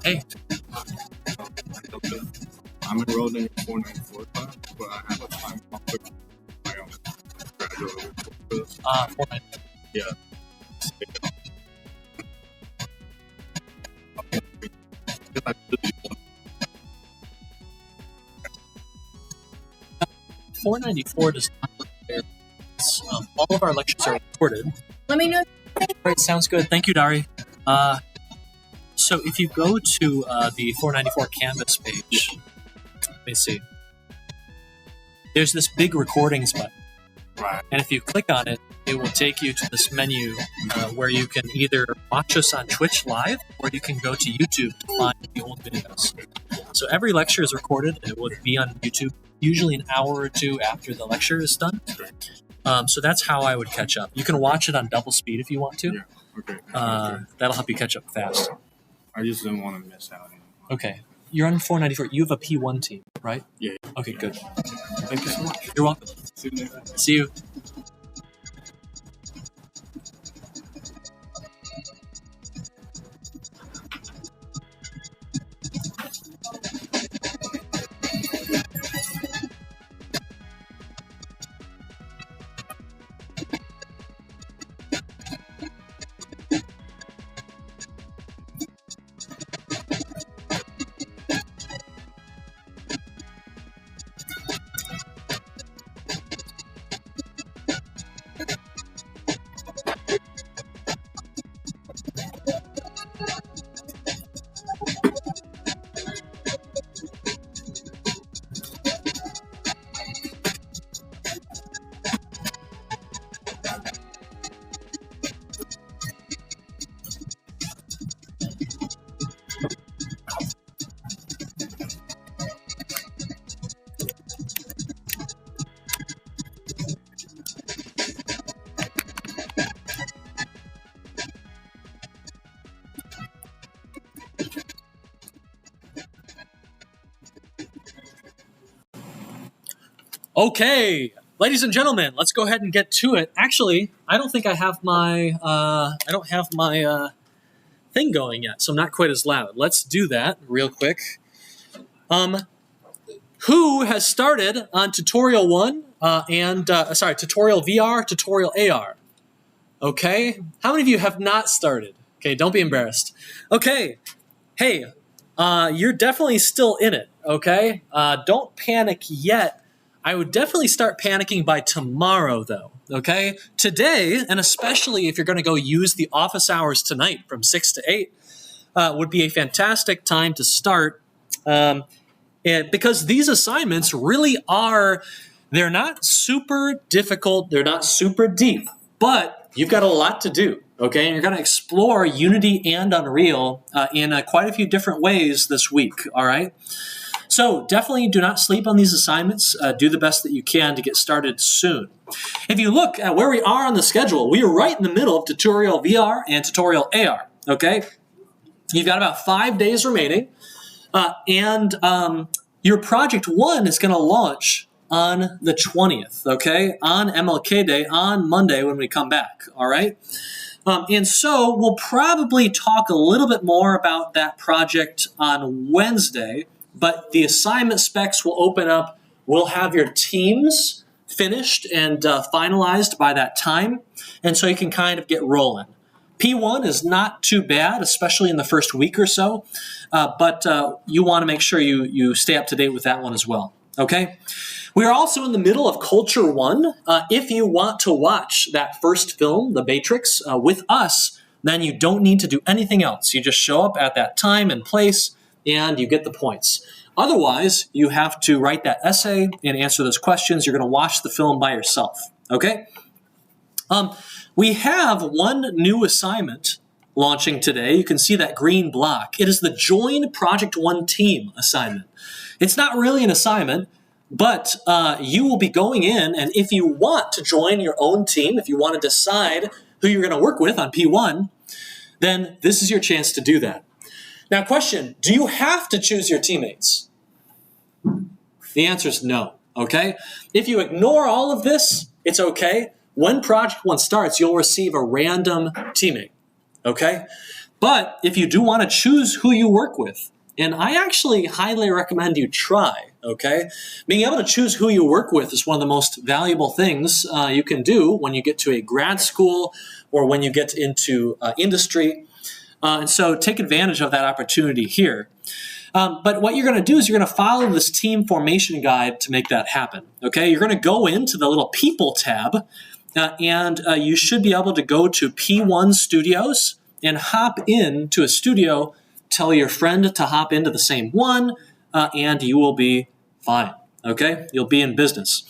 Hey. I'm enrolled in your 494 class, but I have a time conflict with my own graduate. 494. Yeah. 494 does not require all of our lectures are recorded. Let me know. All right, sounds good. Thank you, Dari. So if you go to the 494 Canvas page, let me see. There's this big recordings button. Right. And if you click on it, it will take you to this menu where you can either watch us on Twitch live or you can go to YouTube to find the old videos. So every lecture is recorded. It would be on YouTube usually an hour or two after the lecture is done. So that's how I would catch up. You can watch it on double speed if you want to. Yeah. Okay. That'll help you catch up fast. I just didn't want to miss out. Okay. You're on 494. You have a P1 team, right? Yeah. Okay, good. Thank you so much. You're welcome. See you later. See you. Okay, ladies and gentlemen, let's go ahead and get to it. Actually, I don't think I have my thing going yet, so I'm not quite as loud. Let's do that real quick. Who has started on tutorial 1 tutorial VR, tutorial AR? Okay, how many of you have not started? Okay, don't be embarrassed. Okay, hey, you're definitely still in it. Okay, don't panic yet. I would definitely start panicking by tomorrow, though, okay? Today, and especially if you're going to go use the office hours tonight from 6 to 8, would be a fantastic time to start because these assignments really are, they're not super difficult, they're not super deep, but you've got a lot to do, okay? And you're going to explore Unity and Unreal in quite a few different ways this week, all right? So definitely do not sleep on these assignments. Do the best that you can to get started soon. If you look at where we are on the schedule, we are right in the middle of tutorial VR and tutorial AR, okay? You've got about 5 days remaining, and your project 1 is going to launch on the 20th, okay? On MLK Day, on Monday when we come back, all right? And so we'll probably talk a little bit more about that project on Wednesday, but the assignment specs will open up. We'll have your teams finished and finalized by that time, and so you can kind of get rolling. P1 is not too bad, especially in the first week or so, but you want to make sure you stay up to date with that one as well, okay? We are also in the middle of Culture 1. If you want to watch that first film, The Matrix, with us, then you don't need to do anything else. You just show up at that time and place, and you get the points. Otherwise, you have to write that essay and answer those questions. You're going to watch the film by yourself, okay? We have one new assignment launching today. You can see that green block. It is the Join Project 1 Team assignment. It's not really an assignment, but you will be going in, and if you want to join your own team, if you want to decide who you're going to work with on P1, then this is your chance to do that. Now, question, do you have to choose your teammates? The answer is no, okay? If you ignore all of this, it's okay. When Project 1 starts, you'll receive a random teammate, okay? But if you do want to choose who you work with, and I actually highly recommend you try, okay? Being able to choose who you work with is one of the most valuable things you can do when you get to a grad school or when you get into industry. And so take advantage of that opportunity here. But what you're going to do is you're going to follow this team formation guide to make that happen, okay? You're going to go into the little People tab, and you should be able to go to P1 Studios and hop into a studio, tell your friend to hop into the same one, and you will be fine, okay? You'll be in business.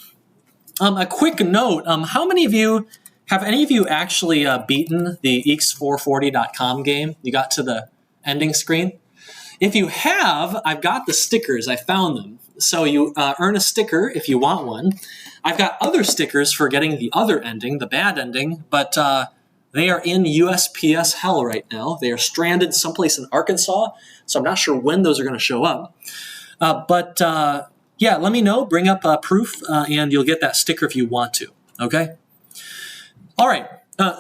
A quick note, have any of you actually beaten the EECS440.com game? You got to the ending screen? If you have, I've got the stickers. I found them. So you earn a sticker if you want one. I've got other stickers for getting the other ending, the bad ending, but they are in USPS hell right now. They are stranded someplace in Arkansas, so I'm not sure when those are going to show up. Yeah, let me know. Bring up proof, and you'll get that sticker if you want to, okay? All right,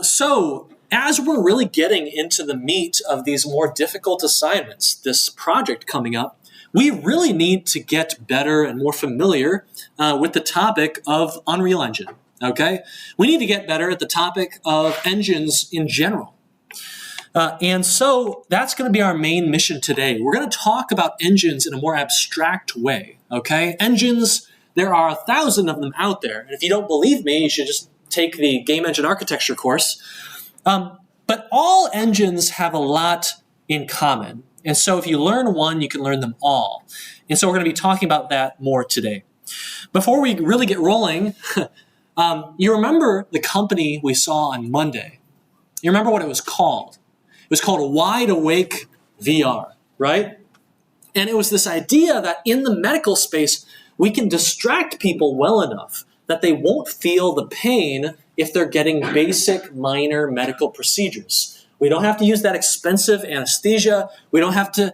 so as we're really getting into the meat of these more difficult assignments, this project coming up, we really need to get better and more familiar with the topic of Unreal Engine, okay? We need to get better at the topic of engines in general. And so that's going to be our main mission today. We're going to talk about engines in a more abstract way, okay? Engines, there are 1,000 of them out there. And if you don't believe me, you should just take the game engine architecture course. But all engines have a lot in common. And so if you learn one, you can learn them all. And so we're going to be talking about that more today. Before we really get rolling, you remember the company we saw on Monday. You remember what it was called? It was called Wide Awake VR, right? And it was this idea that in the medical space, we can distract people well enough that they won't feel the pain if they're getting basic minor medical procedures. We don't have to use that expensive anesthesia. We don't have to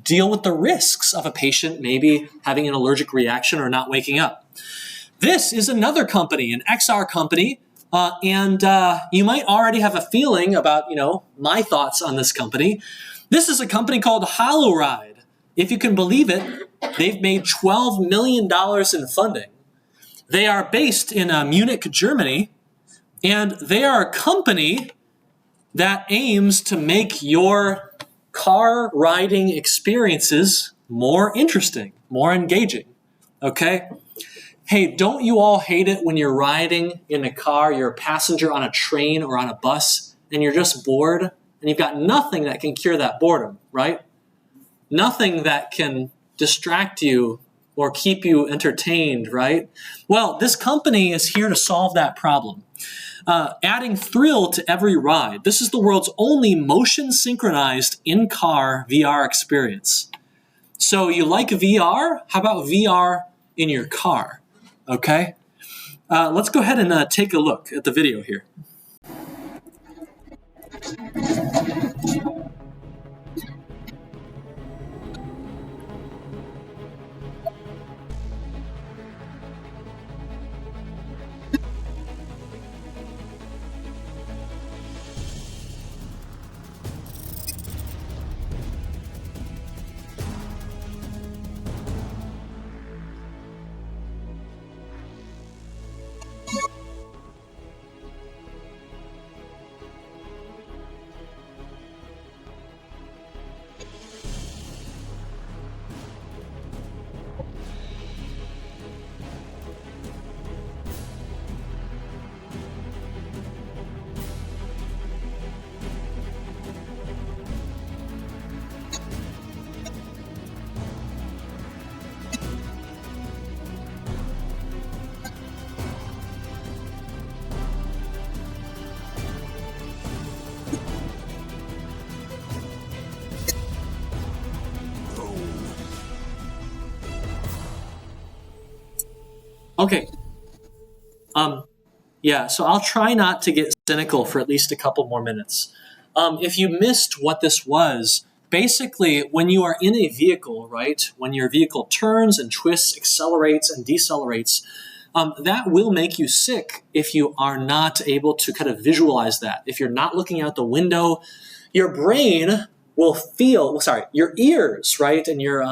deal with the risks of a patient maybe having an allergic reaction or not waking up. This is another company, an XR company, and you might already have a feeling about, my thoughts on this company. This is a company called HoloRide. If you can believe it, they've made $12 million in funding. They are based in Munich, Germany, and they are a company that aims to make your car riding experiences more interesting, more engaging, okay? Hey, don't you all hate it when you're riding in a car, you're a passenger on a train or on a bus, and you're just bored, and you've got nothing that can cure that boredom, right? Nothing that can distract you or keep you entertained, right? Well, this company is here to solve that problem. Adding thrill to every ride. This is the world's only motion-synchronized in-car VR experience. So you like VR? How about VR in your car? Okay? Let's go ahead and take a look at the video here. Okay. Yeah, so I'll try not to get cynical for at least a couple more minutes. If you missed what this was, basically when you are in a vehicle, right, when your vehicle turns and twists, accelerates and decelerates, that will make you sick if you are not able to kind of visualize that. If you're not looking out the window, your brain will feel, your ears, right, and your,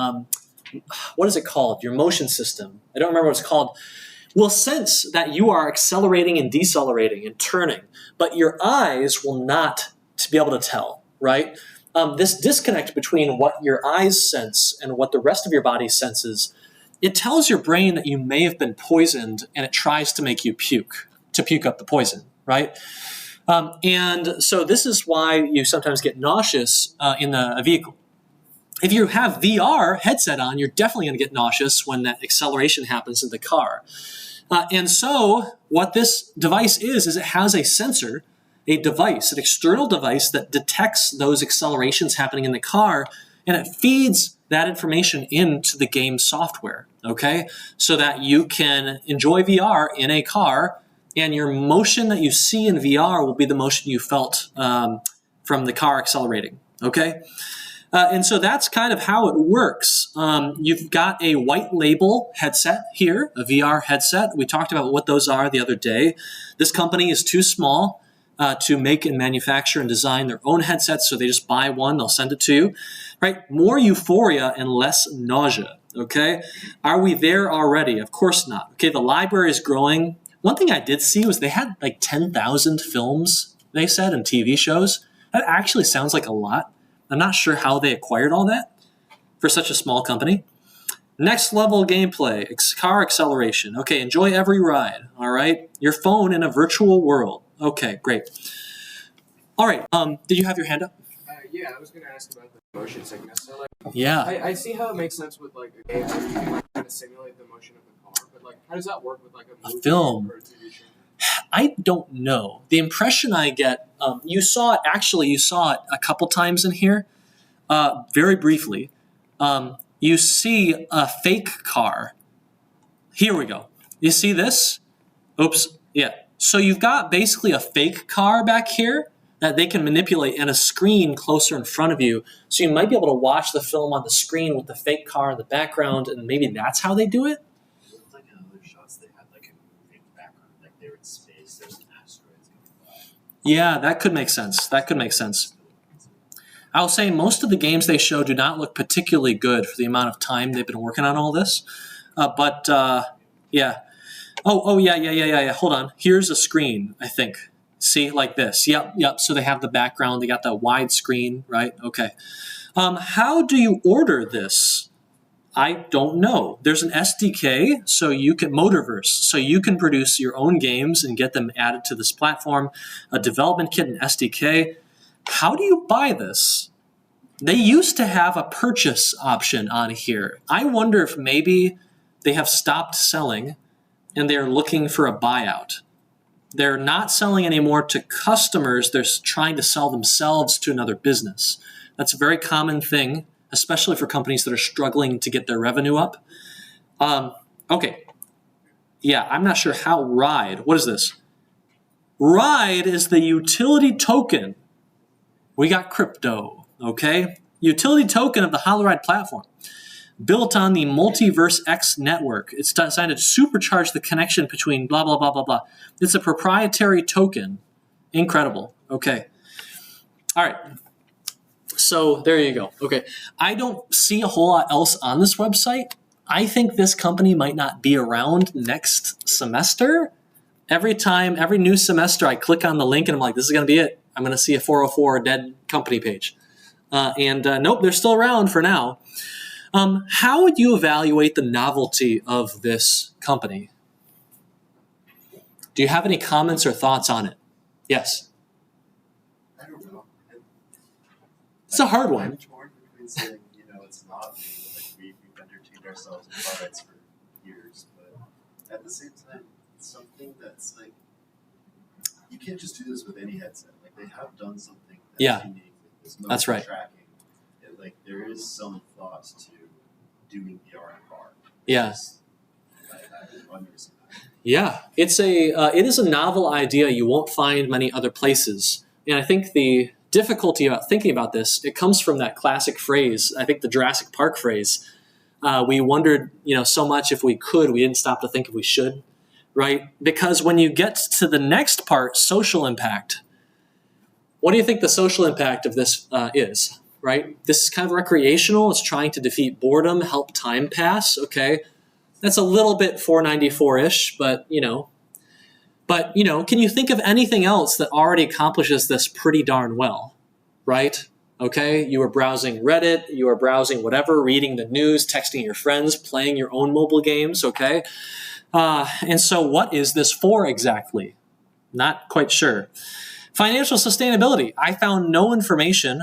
what is it called? Your motion system. I don't remember what it's called. Will sense that you are accelerating and decelerating and turning, but your eyes will not to be able to tell, right? This disconnect between what your eyes sense and what the rest of your body senses, it tells your brain that you may have been poisoned, and it tries to make you puke up the poison, right? And so this is why you sometimes get nauseous in a vehicle. If you have VR headset on, you're definitely going to get nauseous when that acceleration happens in the car. And so what this device is it has a sensor, a device, an external device that detects those accelerations happening in the car, and it feeds that information into the game software, okay? So that you can enjoy VR in a car, and your motion that you see in VR will be the motion you felt from the car accelerating, okay? And so that's kind of how it works. You've got a white label headset here, a VR headset. We talked about what those are the other day. This company is too small to make and manufacture and design their own headsets, so they just buy one, they'll send it to you. Right? More euphoria and less nausea, okay? Are we there already? Of course not. Okay, the library is growing. One thing I did see was they had like 10,000 films, they said, and TV shows. That actually sounds like a lot. I'm not sure how they acquired all that for such a small company. Next level gameplay, car acceleration. Okay, enjoy every ride, all right? Your phone in a virtual world. Okay, great. All right, did you have your hand up? Yeah, I was going to ask about the motion sickness. So, like, yeah. I see how it makes sense with, like, a game where you can, like, kind of simulate the motion of the car, but, like, how does that work with, like, a movie film or a TV show? I don't know. The impression I get, you saw it a couple times in here, very briefly. You see a fake car. Here we go. You see this? Oops. Yeah. So you've got basically a fake car back here that they can manipulate and a screen closer in front of you. So you might be able to watch the film on the screen with the fake car in the background, and maybe that's how they do it. Like in other shots, they had like a moving background, like they were in space, there's asteroids going by. Yeah, that could make sense. I'll say most of the games they show do not look particularly good for the amount of time they've been working on all this. Yeah. Oh, yeah. Hold on. Here's a screen, I think. See, like this. Yep. So they have the background. They got the wide screen, right? Okay. How do you order this? I don't know. There's an SDK, so you can Motorverse, so you can produce your own games and get them added to this platform. A development kit and SDK. How do you buy this? They used to have a purchase option on here. I wonder if maybe they have stopped selling and they're looking for a buyout. They're not selling anymore to customers. They're trying to sell themselves to another business. That's a very common thing, especially for companies that are struggling to get their revenue up. Okay. Yeah, I'm not sure how Ride. What is this? Ride is the utility token. We got crypto, okay? Utility token of the HoloRide platform. Built on the Multiverse X network. It's designed to supercharge the connection between blah, blah, blah, blah, blah. It's a proprietary token. Incredible. Okay. All right. So there you go. Okay. I don't see a whole lot else on this website. I think this company might not be around next semester. Every new semester, I click on the link and I'm like, this is going to be it. I'm going to see a 404 dead company page. Nope, they're still around for now. How would you evaluate the novelty of this company? Do you have any comments or thoughts on it? Yes. I don't know. It's a hard one. I'm torn between saying, it's not new, like we've entertained ourselves with products for years, but at the same time, it's something that's like, you can't just do this with any headset. Like they have done something that's unique with this motion That's right. tracking. There is some thought to doing VR in a car. Yeah. I've never seen that. Yeah, it is a novel idea you won't find many other places. And I think the difficulty about thinking about this, it comes from that classic phrase, I think the Jurassic Park phrase. We wondered, so much if we could, we didn't stop to think if we should, right? Because when you get to the next part, social impact, what do you think the social impact of this is, right? This is kind of recreational. It's trying to defeat boredom, help time pass, okay? That's a little bit 494-ish, but, you know. But, you know, can you think of anything else that already accomplishes this pretty darn well, right? Okay, you are browsing Reddit, you are browsing whatever, reading the news, texting your friends, playing your own mobile games, okay? And so what is this for exactly? Not quite sure. Financial sustainability. I found no information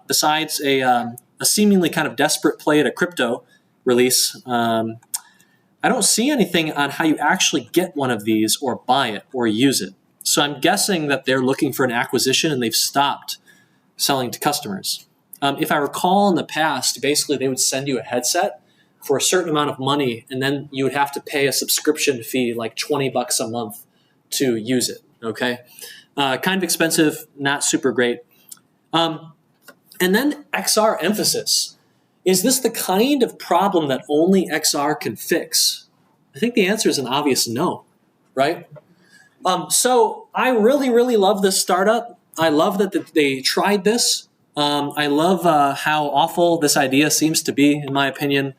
besides a seemingly kind of desperate play at a crypto release. I don't see anything on how you actually get one of these or buy it or use it. So I'm guessing that they're looking for an acquisition and they've stopped selling to customers. If I recall in the past, basically they would send you a headset for a certain amount of money, and then you would have to pay a subscription fee like $20 a month to use it, okay? Kind of expensive, not super great. And then XR emphasis. Is this the kind of problem that only XR can fix? I think the answer is an obvious no, right? So I really, really love this startup. I love that they tried this. I love how awful this idea seems to be, in my opinion.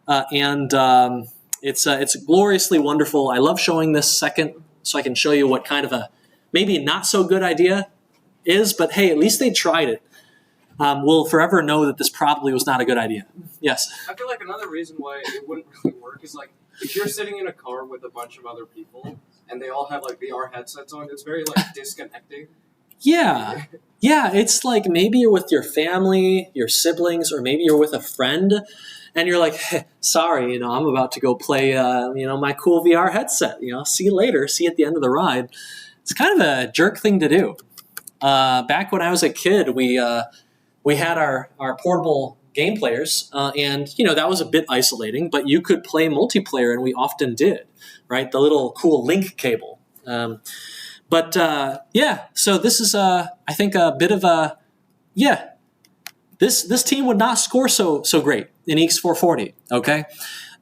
It's gloriously wonderful. I love showing this second so I can show you what kind of a maybe not so good idea is, but hey, at least they tried it. We'll forever know that this probably was not a good idea. Yes? I feel like another reason why it wouldn't really work is like if you're sitting in a car with a bunch of other people and they all have like VR headsets on, it's very like disconnecting. Yeah. Yeah, it's like maybe you're with your family, your siblings, or maybe you're with a friend, and you're like, hey, sorry, I'm about to go play, my cool VR headset. See you later. See you at the end of the ride. It's kind of a jerk thing to do. Back when I was a kid, we had our portable game players, and that was a bit isolating, but you could play multiplayer, and we often did, right? The little cool link cable. So this is, I think, a bit of a, this team would not score so great in EECS 440, okay?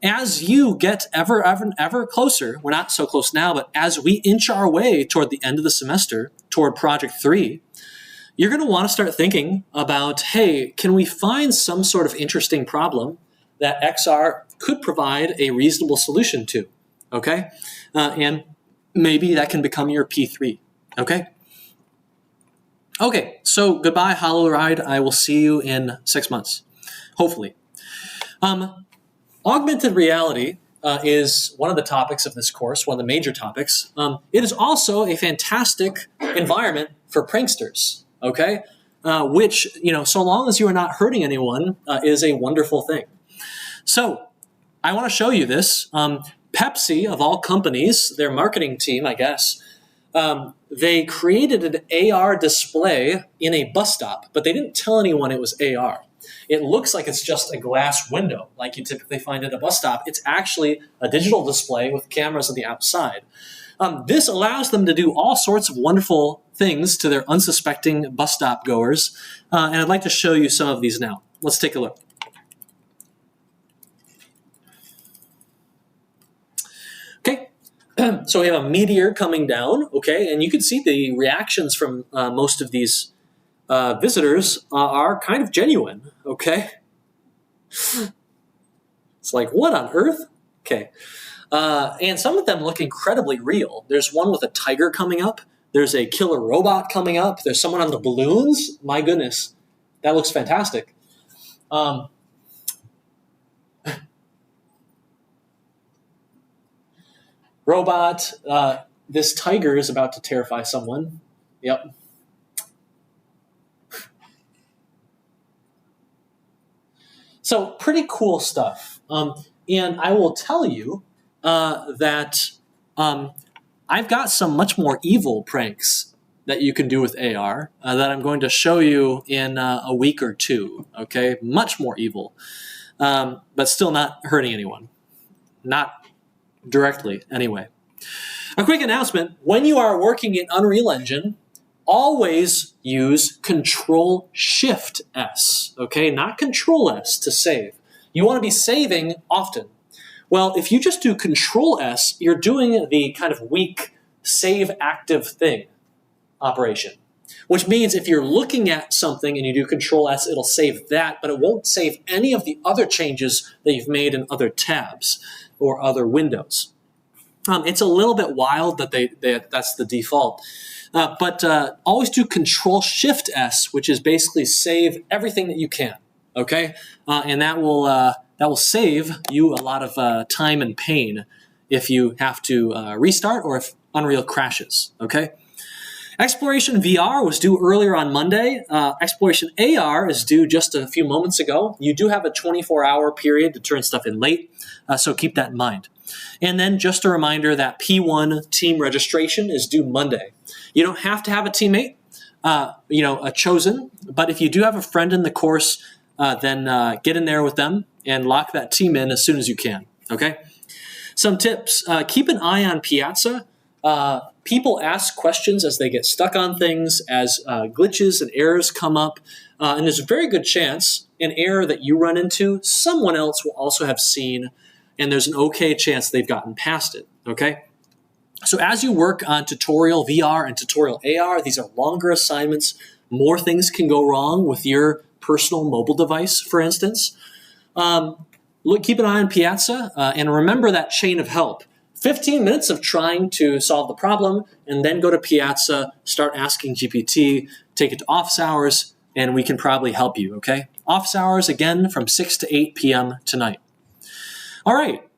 As you get ever closer, we're not so close now, but as we inch our way toward the end of the semester, toward Project 3, you're going to want to start thinking about, hey, can we find some sort of interesting problem that XR could provide a reasonable solution to, okay? And maybe that can become your P3, okay? Okay, so goodbye, HoloRide. I will see you in 6 months, hopefully. Augmented reality is one of the topics of this course, one of the major topics. It is also a fantastic environment for pranksters, okay? Which, so long as you are not hurting anyone, is a wonderful thing. So I want to show you this. Pepsi, of all companies, their marketing team, I guess, they created an AR display in a bus stop, but they didn't tell anyone it was AR. It looks like it's just a glass window, like you typically find at a bus stop. It's actually a digital display with cameras on the outside. This allows them to do all sorts of wonderful things to their unsuspecting bus stop goers, and I'd like to show you some of these now. Let's take a look. Okay, so we have a meteor coming down, okay, and you can see the reactions from most of these visitors are kind of genuine, okay? It's like, what on earth? Okay. And some of them look incredibly real. There's one with a tiger coming up. There's a killer robot coming up. There's someone on the balloons. My goodness, that looks fantastic. Robot, this tiger is about to terrify someone. Yep. So pretty cool stuff. And I will tell you that I've got some much more evil pranks that you can do with AR that I'm going to show you in a week or two, okay? Much more evil, but still not hurting anyone. Not directly, anyway. A quick announcement. When you are working in Unreal Engine, always use Control-Shift-S, okay? Not Control-S to save. You want to be saving often. Well, if you just do Control-S, you're doing the kind of weak save active thing operation, which means if you're looking at something and you do Control S, it'll save that, but it won't save any of the other changes that you've made in other tabs or other windows. It's a little bit wild that that's the default. But always do Control-Shift-S, which is basically save everything that you can, okay? And that will save you a lot of time and pain if you have to restart or if Unreal crashes, okay? Exploration VR was due earlier on Monday. Exploration AR is due just a few moments ago. You do have a 24-hour period to turn stuff in late, so keep that in mind. And then just a reminder that P1 team registration is due Monday. You don't have to have a teammate, chosen, but if you do have a friend in the course, then get in there with them and lock that team in as soon as you can, okay? Some tips. Keep an eye on Piazza. People ask questions as they get stuck on things, as glitches and errors come up, and there's a very good chance an error that you run into, someone else will also have seen, and there's an okay chance they've gotten past it, okay? So as you work on tutorial VR and tutorial AR, these are longer assignments. More things can go wrong with your personal mobile device, for instance. Keep an eye on Piazza, and remember that chain of help. 15 minutes of trying to solve the problem, and then go to Piazza, start asking GPT, take it to office hours, and we can probably help you, okay? Office hours, again, from 6 to 8 p.m. tonight. All right,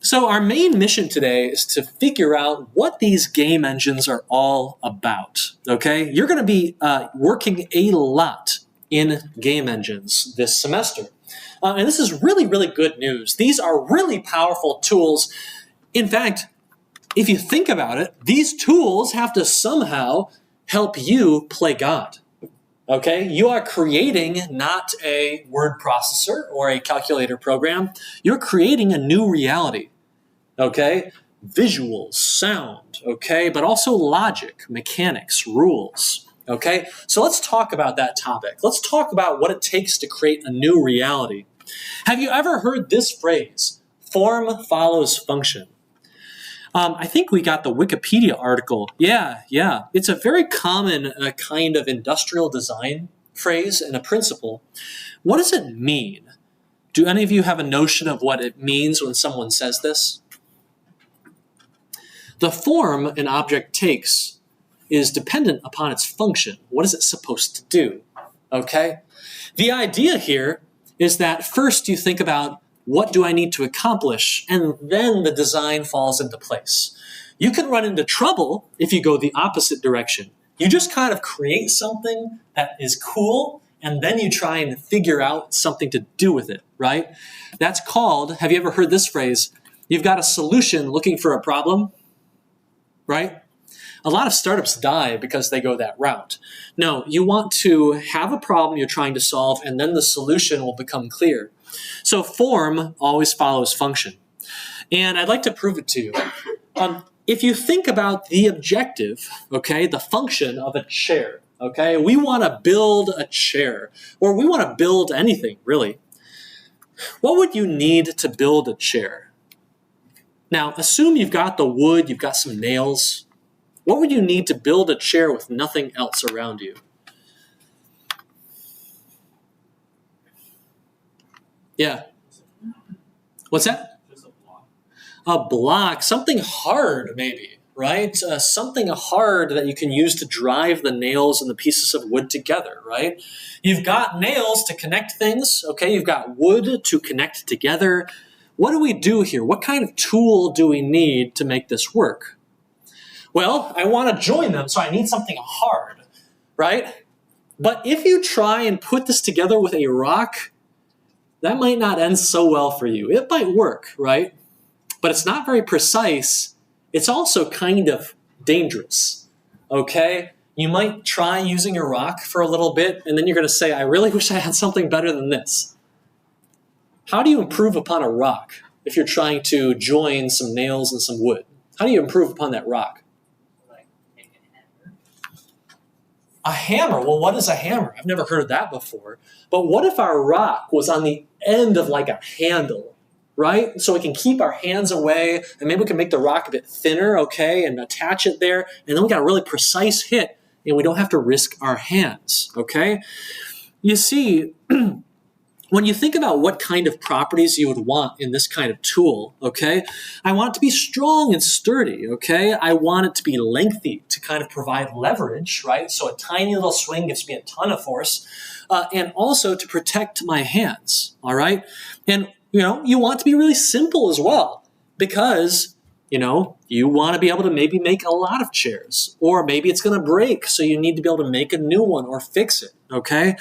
so our main mission today is to figure out what these game engines are all about, okay? You're going to be working a lot in game engines this semester. And this is really, really good news. These are really powerful tools. In fact, if you think about it, these tools have to somehow help you play God. Okay, you are creating not a word processor or a calculator program. You're creating a new reality. Okay, visuals, sound, okay, but also logic, mechanics, rules. Okay, so let's talk about that topic. Let's talk about what it takes to create a new reality. Have you ever heard this phrase, form follows function? I think we got the Wikipedia article. Yeah. It's a very common kind of industrial design phrase and a principle. What does it mean? Do any of you have a notion of what it means when someone says this? The form an object takes is dependent upon its function. What is it supposed to do? Okay? The idea here is that first you think about what do I need to accomplish? And then the design falls into place. You can run into trouble if you go the opposite direction. You just kind of create something that is cool, and then you try and figure out something to do with it, right? That's called, have you ever heard this phrase? You've got a solution looking for a problem, right? A lot of startups die because they go that route. No, you want to have a problem you're trying to solve, and then the solution will become clear. So form always follows function. And I'd like to prove it to you. If you think about the objective, okay, the function of a chair, okay, we want to build a chair, or we want to build anything, really. What would you need to build a chair? Now, assume you've got the wood, you've got some nails. What would you need to build a chair with nothing else around you? Yeah. What's that? Just a block. A block, something hard maybe, right? Something hard that you can use to drive the nails and the pieces of wood together, right? You've got nails to connect things, okay? You've got wood to connect together. What do we do here? What kind of tool do we need to make this work? Well, I want to join them, so I need something hard, right? But if you try and put this together with a rock, that might not end so well for you. It might work, right? But it's not very precise. It's also kind of dangerous, okay? You might try using a rock for a little bit, and then you're going to say, I really wish I had something better than this. How do you improve upon a rock if you're trying to join some nails and some wood? How do you improve upon that rock? A hammer? Well, what is a hammer? I've never heard of that before. But what if our rock was on the end of like a handle, right? So we can keep our hands away, and maybe we can make the rock a bit thinner, okay, and attach it there, and then we got a really precise hit and we don't have to risk our hands, okay? You see, when you think about what kind of properties you would want in this kind of tool, okay, I want it to be strong and sturdy, okay? I want it to be lengthy to kind of provide leverage, right? So a tiny little swing gives me a ton of force, and also to protect my hands, all right? And, you want it to be really simple as well, because, you want to be able to maybe make a lot of chairs, or maybe it's going to break, so you need to be able to make a new one or fix it, okay?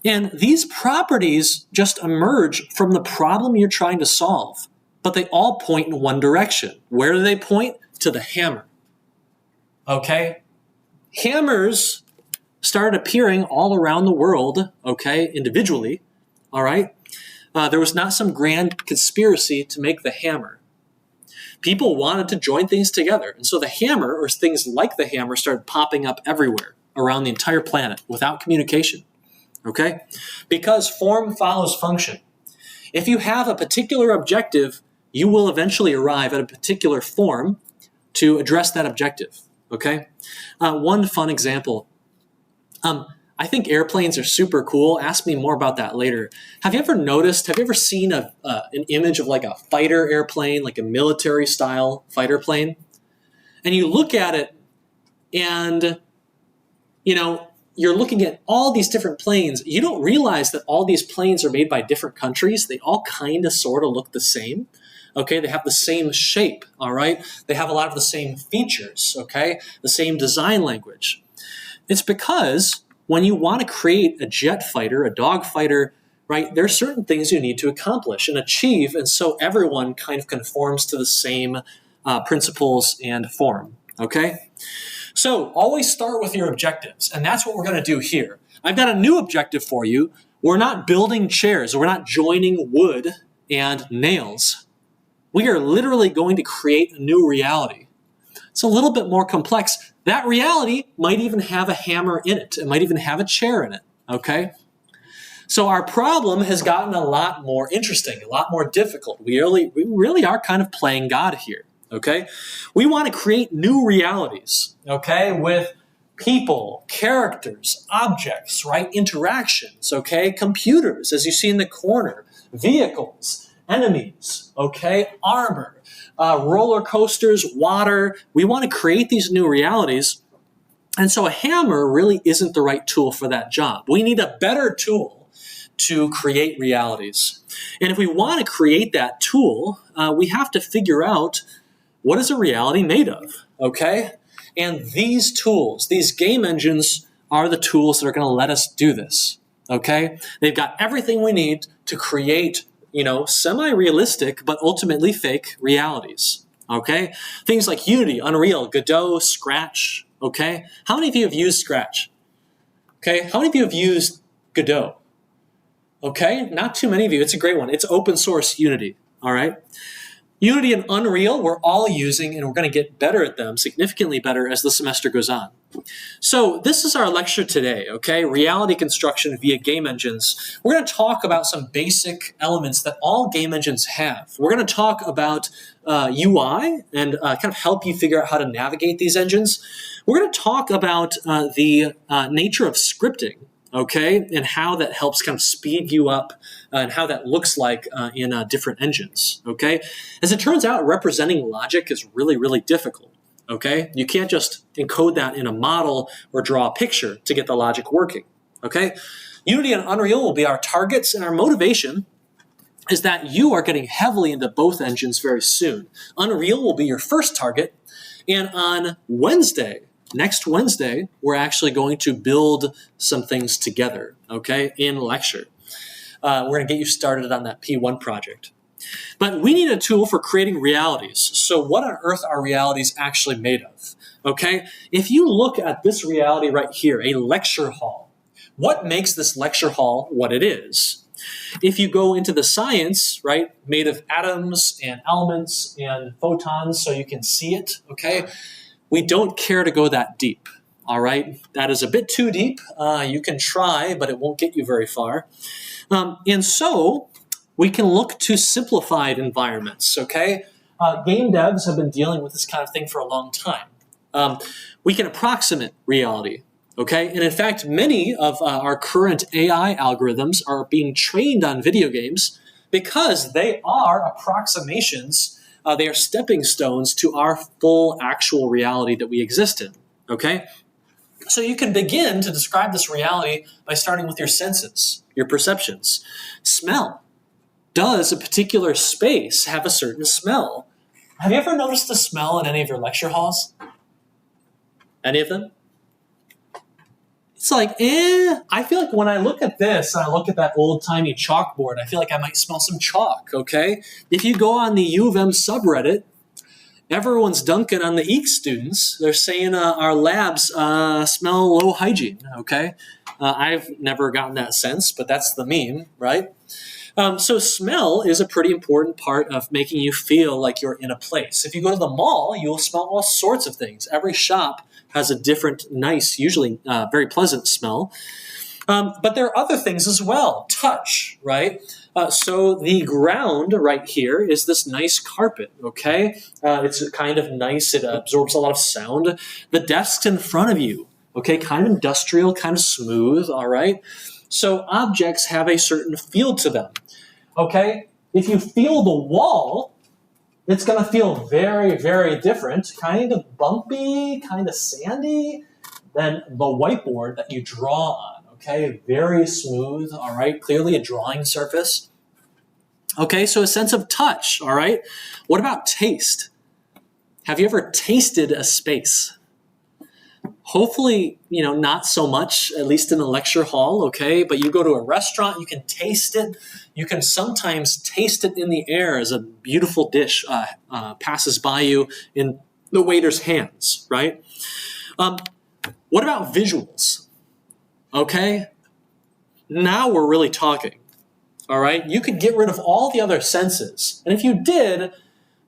And these properties just emerge from the problem you're trying to solve, but they all point in one direction. Where do they point? To the hammer, okay? Hammers started appearing all around the world, okay, individually, all right? There was not some grand conspiracy to make the hammer. People wanted to join things together, and so the hammer, or things like the hammer, started popping up everywhere around the entire planet without communication. Okay? Because form follows function. If you have a particular objective, you will eventually arrive at a particular form to address that objective. Okay? One fun example. I think airplanes are super cool. Ask me more about that later. Have you ever seen an image of like a fighter airplane, like a military style fighter plane? And you look at it and, you're looking at all these different planes. You don't realize that all these planes are made by different countries. They all kind of sort of look the same. Okay, they have the same shape, all right? They have a lot of the same features, okay? The same design language. It's because when you want to create a jet fighter, a dog fighter, right, there are certain things you need to accomplish and achieve, and so everyone kind of conforms to the same principles and form, okay? So always start with your objectives, and that's what we're going to do here. I've got a new objective for you. We're not building chairs. We're not joining wood and nails. We are literally going to create a new reality. It's a little bit more complex. That reality might even have a hammer in it. It might even have a chair in it, okay? So our problem has gotten a lot more interesting, a lot more difficult. We really are kind of playing God here. Okay? We want to create new realities, okay, with people, characters, objects, right, interactions, okay, computers, as you see in the corner, vehicles, enemies, okay, armor, roller coasters, water. We want to create these new realities, and so a hammer really isn't the right tool for that job. We need a better tool to create realities. And if we want to create that tool, we have to figure out what is a reality made of, okay? And these tools, these game engines, are the tools that are going to let us do this, okay? They've got everything we need to create, semi-realistic but ultimately fake realities, okay? Things like Unity, Unreal, Godot, Scratch, okay? How many of you have used Scratch? Okay, how many of you have used Godot? Okay, not too many of you. It's a great one. It's open source Unity, all right? Unity and Unreal we're all using, and we're going to get better at them, significantly better as the semester goes on. So this is our lecture today, okay? Reality construction via game engines. We're going to talk about some basic elements that all game engines have. We're going to talk about UI and kind of help you figure out how to navigate these engines. We're going to talk about the nature of scripting, okay, and how that helps kind of speed you up and how that looks like in different engines, okay? As it turns out, representing logic is really, really difficult, okay? You can't just encode that in a model or draw a picture to get the logic working, okay? Unity and Unreal will be our targets, and our motivation is that you are getting heavily into both engines very soon. Unreal will be your first target, and on next Wednesday, we're actually going to build some things together, okay, in lecture. We're going to get you started on that P1 project. But we need a tool for creating realities. So what on earth are realities actually made of, okay? If you look at this reality right here, a lecture hall, what makes this lecture hall what it is? If you go into the science, right, made of atoms and elements and photons so you can see it, okay? We don't care to go that deep, all right? That is a bit too deep. You can try, but it won't get you very far. And so we can look to simplified environments, okay? Game devs have been dealing with this kind of thing for a long time. We can approximate reality, Okay, and in fact, many of our current AI algorithms are being trained on video games because they are approximations, they are stepping stones to our full actual reality that we exist in. Okay, so you can begin to describe this reality by starting with your senses, your perceptions. Smell. Does a particular space have a certain smell? Have you ever noticed the smell in any of your lecture halls? Any of them? It's like, I feel like when I look at this and I look at that old-timey chalkboard, I feel like I might smell some chalk, okay? If you go on the U of M subreddit, everyone's dunking on the EECS students. They're saying our labs smell low hygiene, okay? I've never gotten that sense, but that's the meme, right? So smell is a pretty important part of making you feel like you're in a place. If you go to the mall, you'll smell all sorts of things. Every shop has a different, nice, usually very pleasant smell. But there are other things as well. Touch, right? So the ground right here is this nice carpet, okay? It's kind of nice. It absorbs a lot of sound. The desk in front of you, okay? Kind of industrial, kind of smooth, all right? So objects have a certain feel to them, okay? If you feel the wall, it's going to feel very, very different, kind of bumpy, kind of sandy than the whiteboard that you draw on, okay? Very smooth, all right? Clearly a drawing surface. Okay, so a sense of touch, all right? What about taste? Have you ever tasted a space? Hopefully, not so much, at least in a lecture hall, okay? But you go to a restaurant, you can taste it. You can sometimes taste it in the air as a beautiful dish passes by you in the waiter's hands, right? What about visuals? Okay? Now we're really talking, all right? You could get rid of all the other senses. And if you did,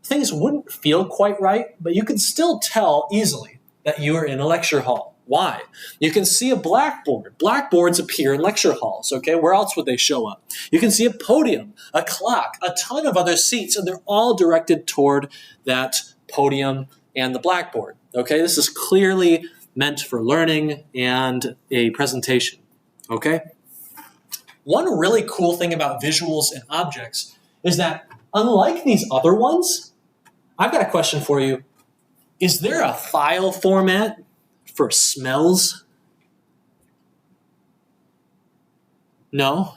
things wouldn't feel quite right, but you could still tell easily that you are in a lecture hall. Why? You can see a blackboard. Blackboards appear in lecture halls, okay? Where else would they show up? You can see a podium, a clock, a ton of other seats, and they're all directed toward that podium and the blackboard, okay? This is clearly meant for learning and a presentation, okay? One really cool thing about visuals and objects is that unlike these other ones, I've got a question for you. Is there a file format for smells? No?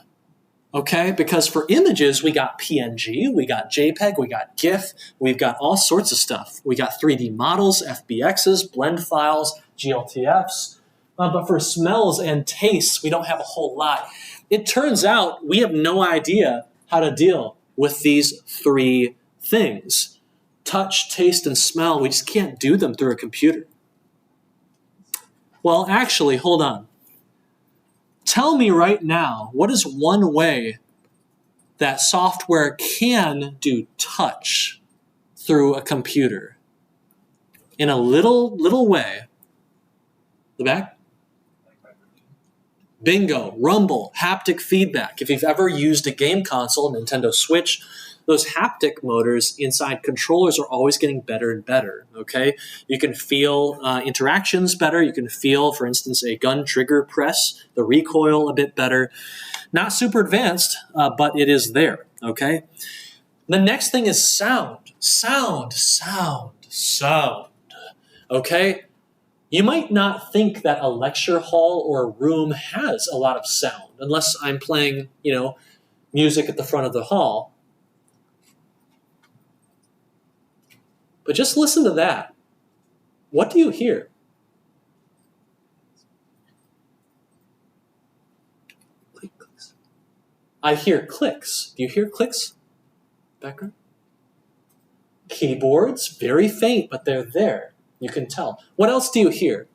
Okay, because for images, we got PNG, we got JPEG, we got GIF, we've got all sorts of stuff. We got 3D models, FBXs, blend files, GLTFs. But for smells and tastes, we don't have a whole lot. It turns out we have no idea how to deal with these three things. Touch, taste, and smell, we just can't do them through a computer. Well, actually, hold on. Tell me right now, what is one way that software can do touch through a computer? In a little way. The back? Bingo, rumble, haptic feedback. If you've ever used a game console, Nintendo Switch, those haptic motors inside controllers are always getting better and better, okay? You can feel interactions better. You can feel, for instance, a gun trigger press, the recoil a bit better. Not super advanced, but it is there, okay? The next thing is sound. Sound, okay? You might not think that a lecture hall or a room has a lot of sound, unless I'm playing, music at the front of the hall. But just listen to that. What do you hear? Clicks. I hear clicks. Do you hear clicks? Background? Keyboards, very faint, but they're there. You can tell. What else do you hear?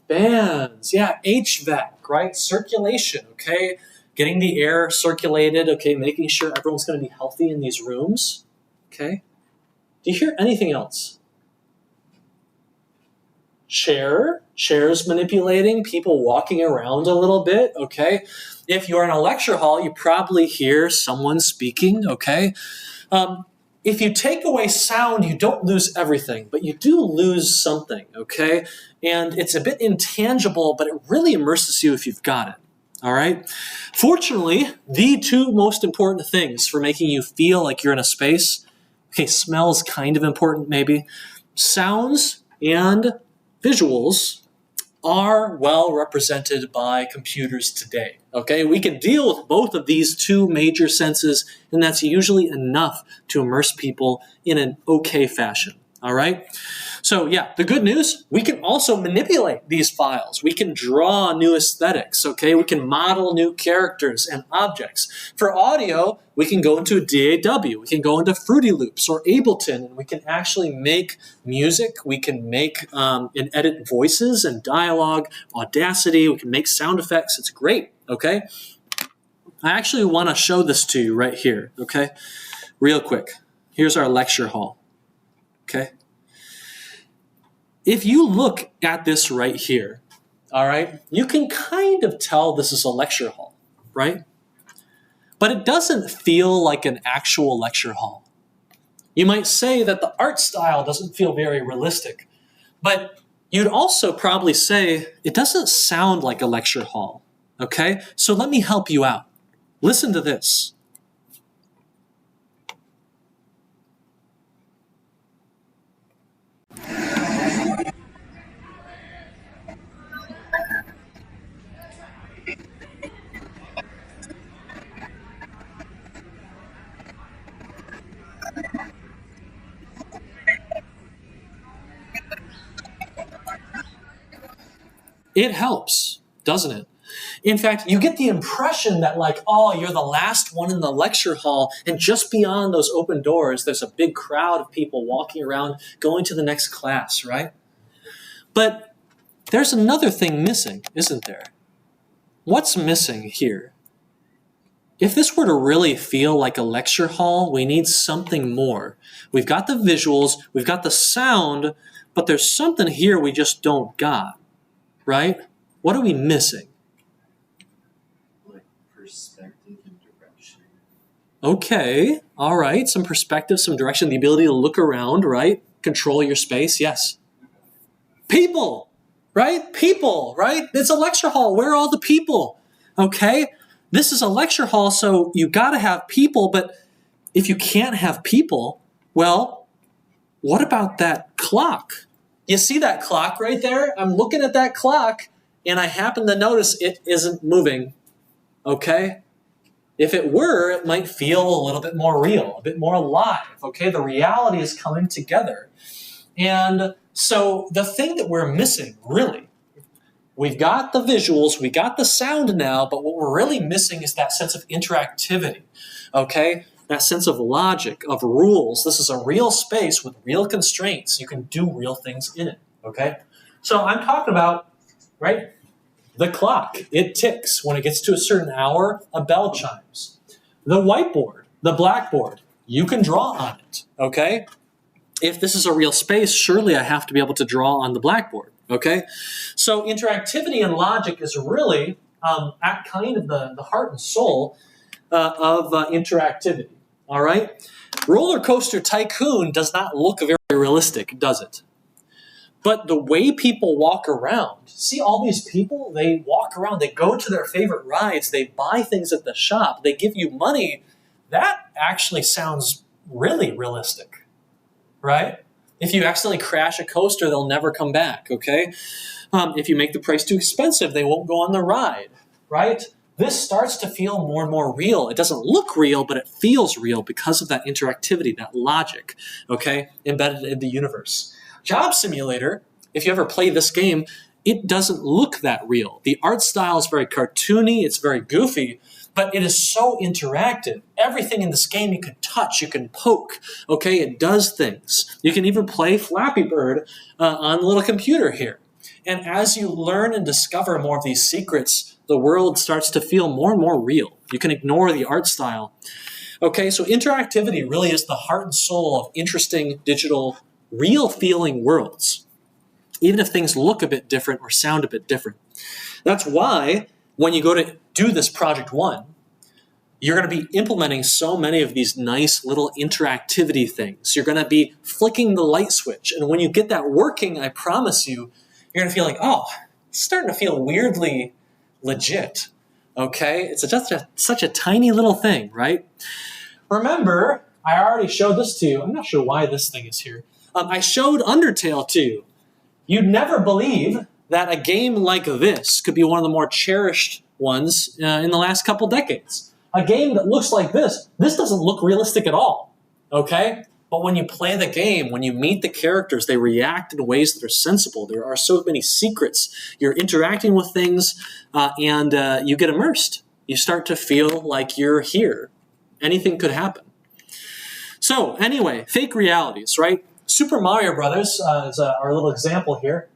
Fans. Yeah, HVAC, right? Circulation, okay? Getting the air circulated, okay? Making sure everyone's going to be healthy in these rooms, okay? Do you hear anything else? Chairs manipulating, people walking around a little bit, okay? If you're in a lecture hall, you probably hear someone speaking, okay? if you take away sound, you don't lose everything, but you do lose something, okay? And it's a bit intangible, but it really immerses you if you've got it, all right? Fortunately, the two most important things for making you feel like you're in a space, okay, smell's kind of important maybe, sounds and visuals are well represented by computers today, okay? We can deal with both of these two major senses, and that's usually enough to immerse people in an okay fashion, all right? So yeah, the good news, we can also manipulate these files. We can draw new aesthetics, okay? We can model new characters and objects. For audio, we can go into a DAW. We can go into Fruity Loops or Ableton, and we can actually make music. We can make and edit voices and dialogue, Audacity. We can make sound effects. It's great, okay? I actually want to show this to you right here, okay? Real quick. Here's our lecture hall, okay? If you look at this right here, all right, you can kind of tell this is a lecture hall, right? But it doesn't feel like an actual lecture hall. You might say that the art style doesn't feel very realistic, but you'd also probably say it doesn't sound like a lecture hall, okay? So let me help you out. Listen to this. It helps, doesn't it? In fact, you get the impression that like, oh, you're the last one in the lecture hall, and just beyond those open doors, there's a big crowd of people walking around, going to the next class, right? But there's another thing missing, isn't there? What's missing here? If this were to really feel like a lecture hall, we need something more. We've got the visuals, we've got the sound, but there's something here we just don't got, right? What are we missing? Like perspective and direction. Okay, all right, some perspective, some direction, the ability to look around, right? Control your space, yes. People, right? People, right? It's a lecture hall. Where are all the people? Okay, this is a lecture hall, so you gotta have people, but if you can't have people, well, what about that clock? You see that clock right there? I'm looking at that clock, and I happen to notice it isn't moving, okay? If it were, it might feel a little bit more real, a bit more alive, okay? The reality is coming together. And so the thing that we're missing, really, we've got the visuals, we got the sound now, but what we're really missing is that sense of interactivity, okay? That sense of logic, of rules. This is a real space with real constraints. You can do real things in it, okay? So I'm talking about, right, the clock. It ticks. When it gets to a certain hour, a bell chimes. The whiteboard, the blackboard, you can draw on it, okay? If this is a real space, surely I have to be able to draw on the blackboard, okay? So interactivity and logic is really at kind of the heart and soul of interactivity, all right? Roller Coaster Tycoon does not look very realistic, does it? But the way people walk around, see all these people, they walk around, they go to their favorite rides, they buy things at the shop, they give you money, that actually sounds really realistic, right? If you accidentally crash a coaster, they'll never come back, okay? If you make the price too expensive, they won't go on the ride, right? This starts to feel more and more real. It doesn't look real, but it feels real because of that interactivity, that logic, okay, embedded in the universe. Job Simulator, if you ever play this game, it doesn't look that real. The art style is very cartoony, it's very goofy, but it is so interactive. Everything in this game you can touch, you can poke, okay? It does things. You can even play Flappy Bird on the little computer here. And as you learn and discover more of these secrets, the world starts to feel more and more real. You can ignore the art style. Okay, so interactivity really is the heart and soul of interesting digital real feeling worlds, even if things look a bit different or sound a bit different. That's why when you go to do this project one, you're going to be implementing so many of these nice little interactivity things. You're going to be flicking the light switch. And when you get that working, I promise you, you're going to feel like, oh, it's starting to feel weirdly legit. Okay? It's just such a tiny little thing, right? Remember, I already showed this to you. I'm not sure why this thing is here. I showed Undertale to you. You'd never believe that a game like this could be one of the more cherished ones in the last couple decades. A game that looks like this doesn't look realistic at all, okay? But when you play the game, when you meet the characters, they react in ways that are sensible. There are so many secrets. You're interacting with things, and you get immersed. You start to feel like you're here. Anything could happen. So anyway, fake realities, right? Super Mario Brothers is our little example here.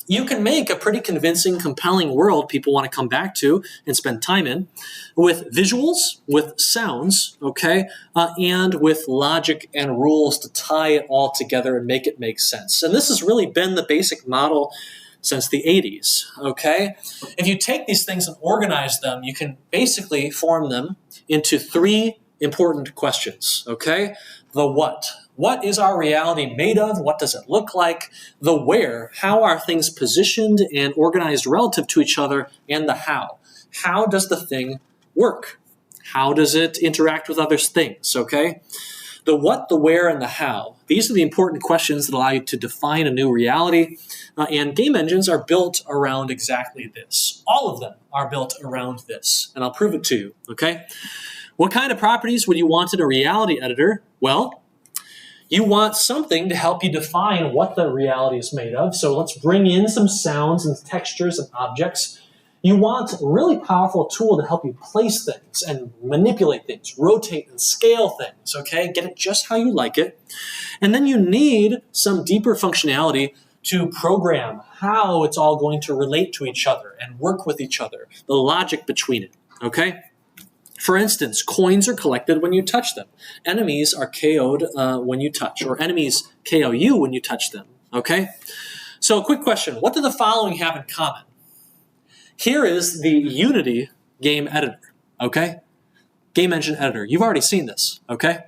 You can make a pretty convincing, compelling world people want to come back to and spend time in with visuals, with sounds, okay, and with logic and rules to tie it all together and make it make sense. And this has really been the basic model since the 80s, okay? If you take these things and organize them, you can basically form them into three important questions, okay? The what. What is our reality made of? What does it look like? The where. How are things positioned and organized relative to each other? And the how. How does the thing work? How does it interact with other things, okay? The what, the where, and the how. These are the important questions that allow you to define a new reality. And game engines are built around exactly this. All of them are built around this. And I'll prove it to you, okay? What kind of properties would you want in a reality editor? Well, you want something to help you define what the reality is made of. So let's bring in some sounds and textures and objects. You want a really powerful tool to help you place things and manipulate things, rotate and scale things, okay? Get it just how you like it. And then you need some deeper functionality to program how it's all going to relate to each other and work with each other, the logic between it, okay? For instance, coins are collected when you touch them. Enemies are KO'd when you touch, or enemies KO you when you touch them, okay? So a quick question, what do the following have in common? Here is the Unity game editor, okay? Game engine editor, you've already seen this, okay?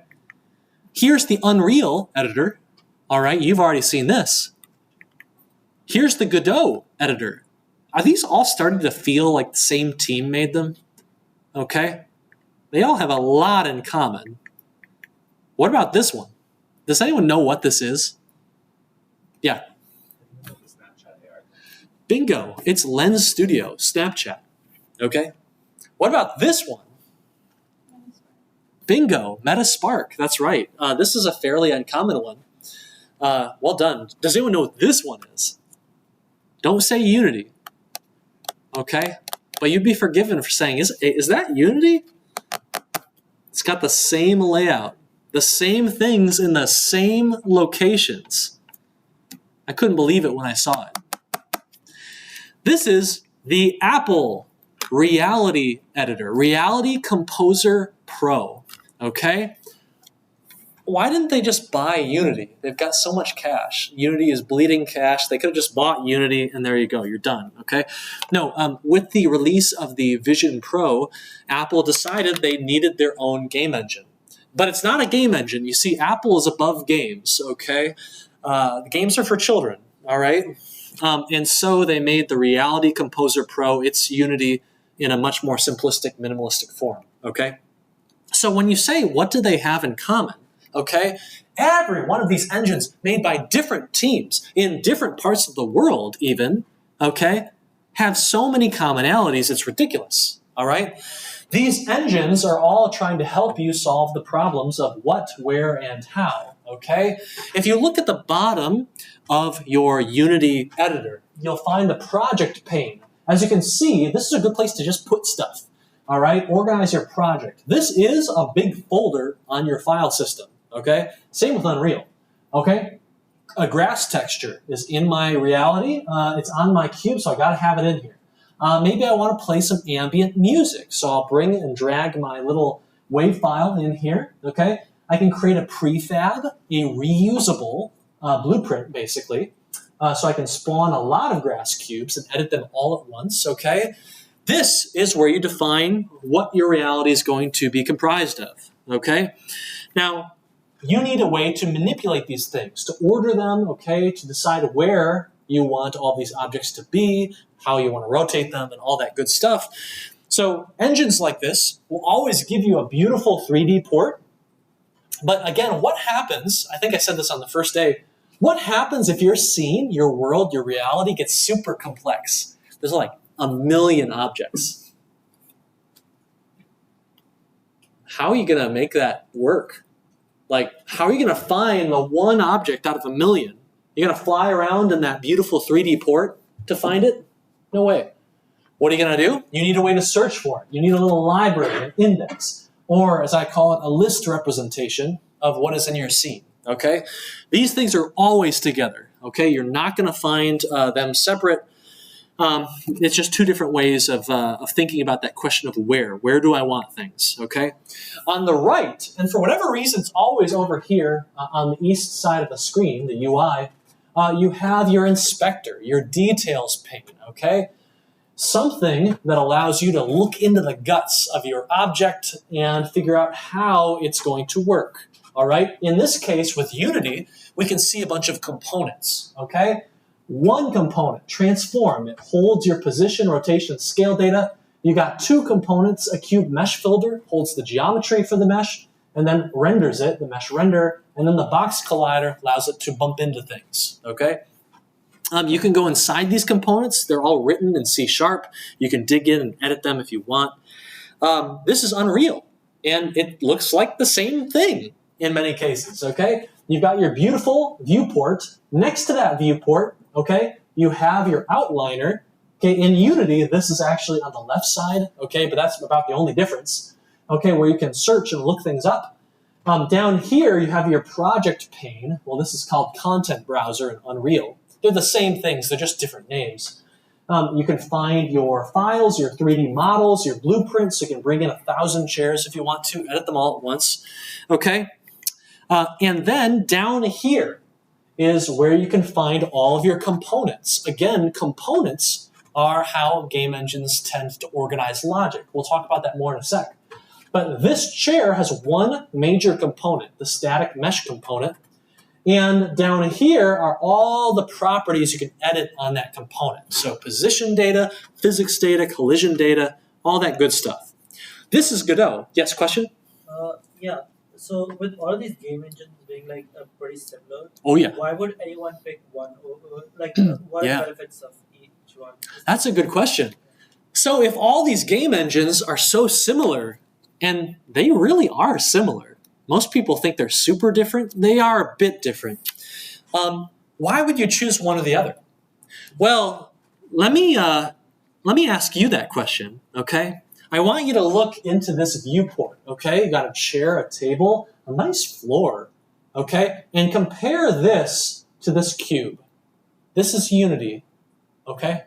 Here's the Unreal editor, all right? You've already seen this. Here's the Godot editor. Are these all starting to feel like the same team made them? Okay? They all have a lot in common. What about this one? Does anyone know what this is? Yeah. Bingo. It's Lens Studio, Snapchat. Okay? What about this one? Bingo. Metaspark. That's right. This is a fairly uncommon one. Well done. Does anyone know what this one is? Don't say Unity. Okay? But you'd be forgiven for saying, is that Unity? It's got the same layout, the same things in the same locations. I couldn't believe it when I saw it. This is the Apple Reality Editor, Reality Composer Pro, okay? Why didn't they just buy Unity? They've got so much cash. Unity is bleeding cash. They could have just bought Unity, and there you go. You're done, okay? No, with the release of the Vision Pro, Apple decided they needed their own game engine. But it's not a game engine. You see, Apple is above games, okay? The games are for children, all right? And so they made the Reality Composer Pro. It's Unity in a much more simplistic, minimalistic form, okay? So when you say, what do they have in common? Okay, every one of these engines made by different teams in different parts of the world even, okay, have so many commonalities, it's ridiculous, all right? These engines are all trying to help you solve the problems of what, where, and how, okay? If you look at the bottom of your Unity editor, you'll find the project pane. As you can see, this is a good place to just put stuff, all right? Organize your project. This is a big folder on your file system. Okay, same with Unreal. Okay, a grass texture is in my reality. It's on my cube, so I got to have it in here. Maybe I want to play some ambient music, so I'll bring and drag my little WAV file in here. Okay, I can create a prefab, a reusable blueprint, basically, so I can spawn a lot of grass cubes and edit them all at once. Okay, This is where you define what your reality is going to be comprised of, okay? Now, you need a way to manipulate these things, to order them, okay, to decide where you want all these objects to be, how you want to rotate them, and all that good stuff. So engines like this will always give you a beautiful 3D port. But again, what happens, I think I said this on the first day, what happens if your scene, your world, your reality gets super complex? There's like a million objects. How are you going to make that work? Like, how are you going to find the one object out of a million? You're going to fly around in that beautiful 3D port to find it? No way. What are you going to do? You need a way to search for it. You need a little library, an index, or as I call it, a list representation of what is in your scene, okay? These things are always together, okay? You're not going to find them separate. It's just two different ways of thinking about that question of where. Where do I want things, okay? On the right, and for whatever reason, it's always over here on the east side of the screen, the UI, you have your inspector, your details pane, okay? Something that allows you to look into the guts of your object and figure out how it's going to work, all right? In this case, with Unity, we can see a bunch of components, okay? One component, transform, it holds your position, rotation, scale data. You got two components, a cube mesh filter, holds the geometry for the mesh, and then renders it, the mesh render, and then the box collider allows it to bump into things, okay? You can go inside these components. They're all written in C#. You can dig in and edit them if you want. This is Unreal, and it looks like the same thing in many cases, okay? You've got your beautiful viewport. Next to that viewport, okay, you have your outliner. Okay, in Unity, this is actually on the left side, okay, but that's about the only difference, okay, where you can search and look things up. Down here, you have your project pane. Well, this is called Content Browser in Unreal. They're the same things, they're just different names. You can find your files, your 3D models, your blueprints. You can bring in 1,000 chairs if you want to, edit them all at once, okay? And then down here is where you can find all of your components. Again, components are how game engines tend to organize logic. We'll talk about that more in a sec. But this chair has one major component, the static mesh component. And down here are all the properties you can edit on that component. So position data, physics data, collision data, all that good stuff. This is Godot. Yes, question? Yeah. So with all these game engines being like pretty similar, Oh, yeah. why would anyone pick one? Like, what Yeah. are the benefits of each one? That's a good question. So if all these game engines are so similar, and they really are similar, most people think they're super different. They are a bit different. Why would you choose one or the other? Well, let me ask you that question, okay? I want you to look into this viewport, okay? You got a chair, a table, a nice floor, okay? And compare this to this cube. This is Unity, okay?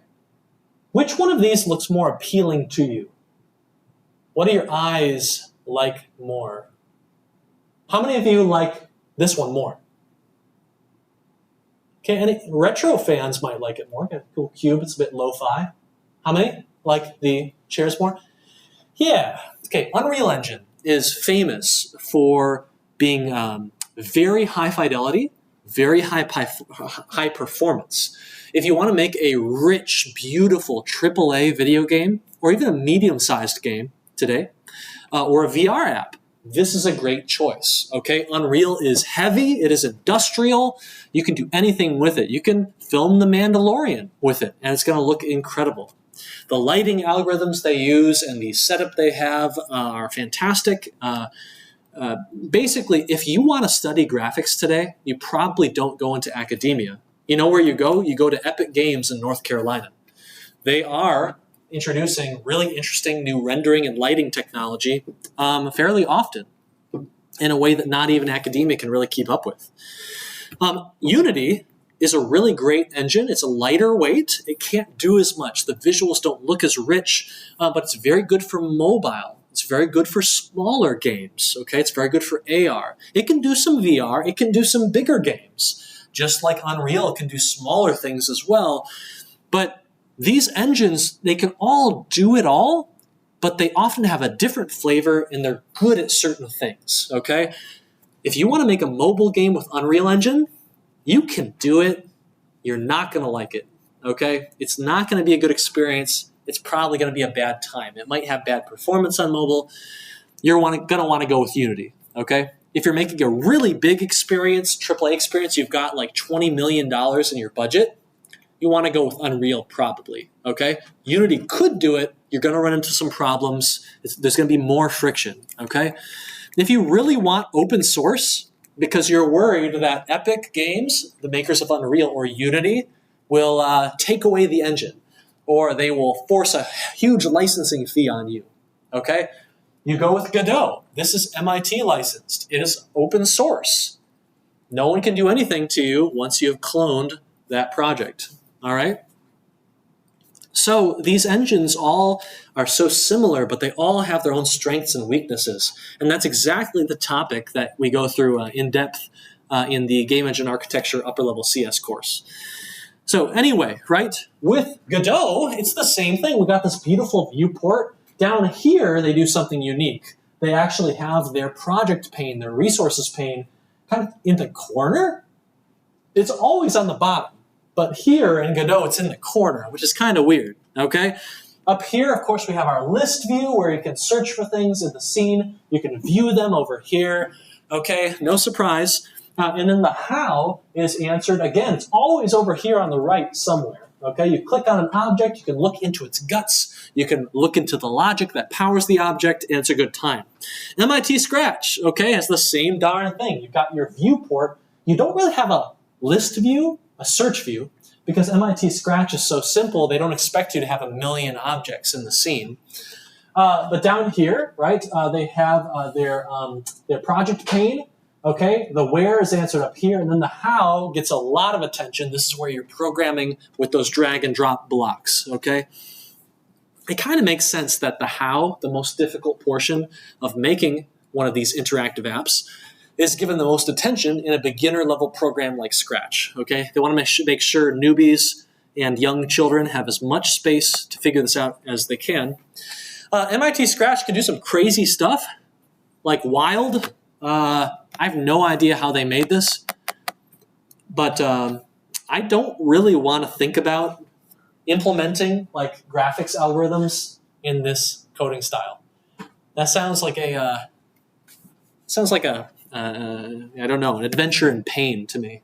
Which one of these looks more appealing to you? What do your eyes like more? How many of you like this one more? Okay, any retro fans might like it more. Okay, cool cube, it's a bit lo-fi. How many like the chairs more? Yeah, okay, Unreal Engine is famous for being very high fidelity, very high performance. If you want to make a rich, beautiful AAA video game, or even a medium-sized game today, or a VR app, this is a great choice, okay? Unreal is heavy, it is industrial, you can do anything with it. You can film The Mandalorian with it, and it's going to look incredible. The lighting algorithms they use and the setup they have are fantastic. Basically, if you want to study graphics today, you probably don't go into academia. You know where you go? You go to Epic Games in North Carolina. They are introducing really interesting new rendering and lighting technology fairly often in a way that not even academia can really keep up with. Unity is a really great engine. It's a lighter weight. It can't do as much. The visuals don't look as rich, but it's very good for mobile. It's very good for smaller games, okay? It's very good for AR. It can do some VR. It can do some bigger games. Just like Unreal can do smaller things as well. But these engines, they can all do it all, but they often have a different flavor and they're good at certain things, okay? If you want to make a mobile game with Unreal Engine, you can do it. You're not going to like it, okay? It's not going to be a good experience. It's probably going to be a bad time. It might have bad performance on mobile. You're going to want to go with Unity, okay? If you're making a really big experience, AAA experience, you've got like $20 million in your budget, you want to go with Unreal probably, okay? Unity could do it. You're going to run into some problems. There's going to be more friction, okay? If you really want open source, because you're worried that Epic Games, the makers of Unreal or Unity, will take away the engine, or they will force a huge licensing fee on you, okay? You go with Godot. This is MIT licensed. It is open source. No one can do anything to you once you have cloned that project, all right? So these engines all are so similar, but they all have their own strengths and weaknesses. And that's exactly the topic that we go through in depth in the Game Engine Architecture Upper Level CS course. So anyway, right, with Godot, it's the same thing. We got this beautiful viewport. Down here, they do something unique. They actually have their project pane, their resources pane, kind of in the corner. It's always on the bottom. But here in Godot, it's in the corner, which is kind of weird, okay? Up here, of course, we have our list view where you can search for things in the scene. You can view them over here, okay? No surprise. And then the how is answered, again, it's always over here on the right somewhere, okay? You click on an object, you can look into its guts, you can look into the logic that powers the object, and it's a good time. MIT Scratch, okay, has the same darn thing. You've got your viewport. You don't really have a list view, a search view, because MIT Scratch is so simple, they don't expect you to have a million objects in the scene. But down here, right, they have their project pane, okay? The where is answered up here, and then the how gets a lot of attention. This is where you're programming with those drag and drop blocks, okay? It kind of makes sense that the how, the most difficult portion of making one of these interactive apps, is given the most attention in a beginner-level program like Scratch, okay? They want to make sure newbies and young children have as much space to figure this out as they can. MIT Scratch can do some crazy stuff, like Wild. I have no idea how they made this, but I don't really want to think about implementing like graphics algorithms in this coding style. That sounds like a I don't know, an adventure in pain to me.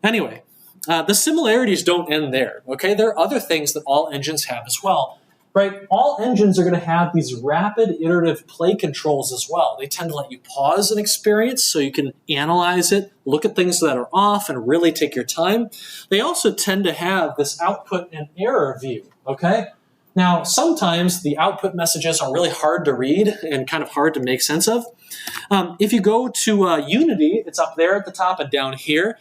Anyway, the similarities don't end there, okay? There are other things that all engines have as well, right? All engines are going to have these rapid iterative play controls as well. They tend to let you pause an experience so you can analyze it, look at things that are off, and really take your time. They also tend to have this output and error view, okay? Now, sometimes the output messages are really hard to read and kind of hard to make sense of. If you go to Unity, it's up there at the top and down here.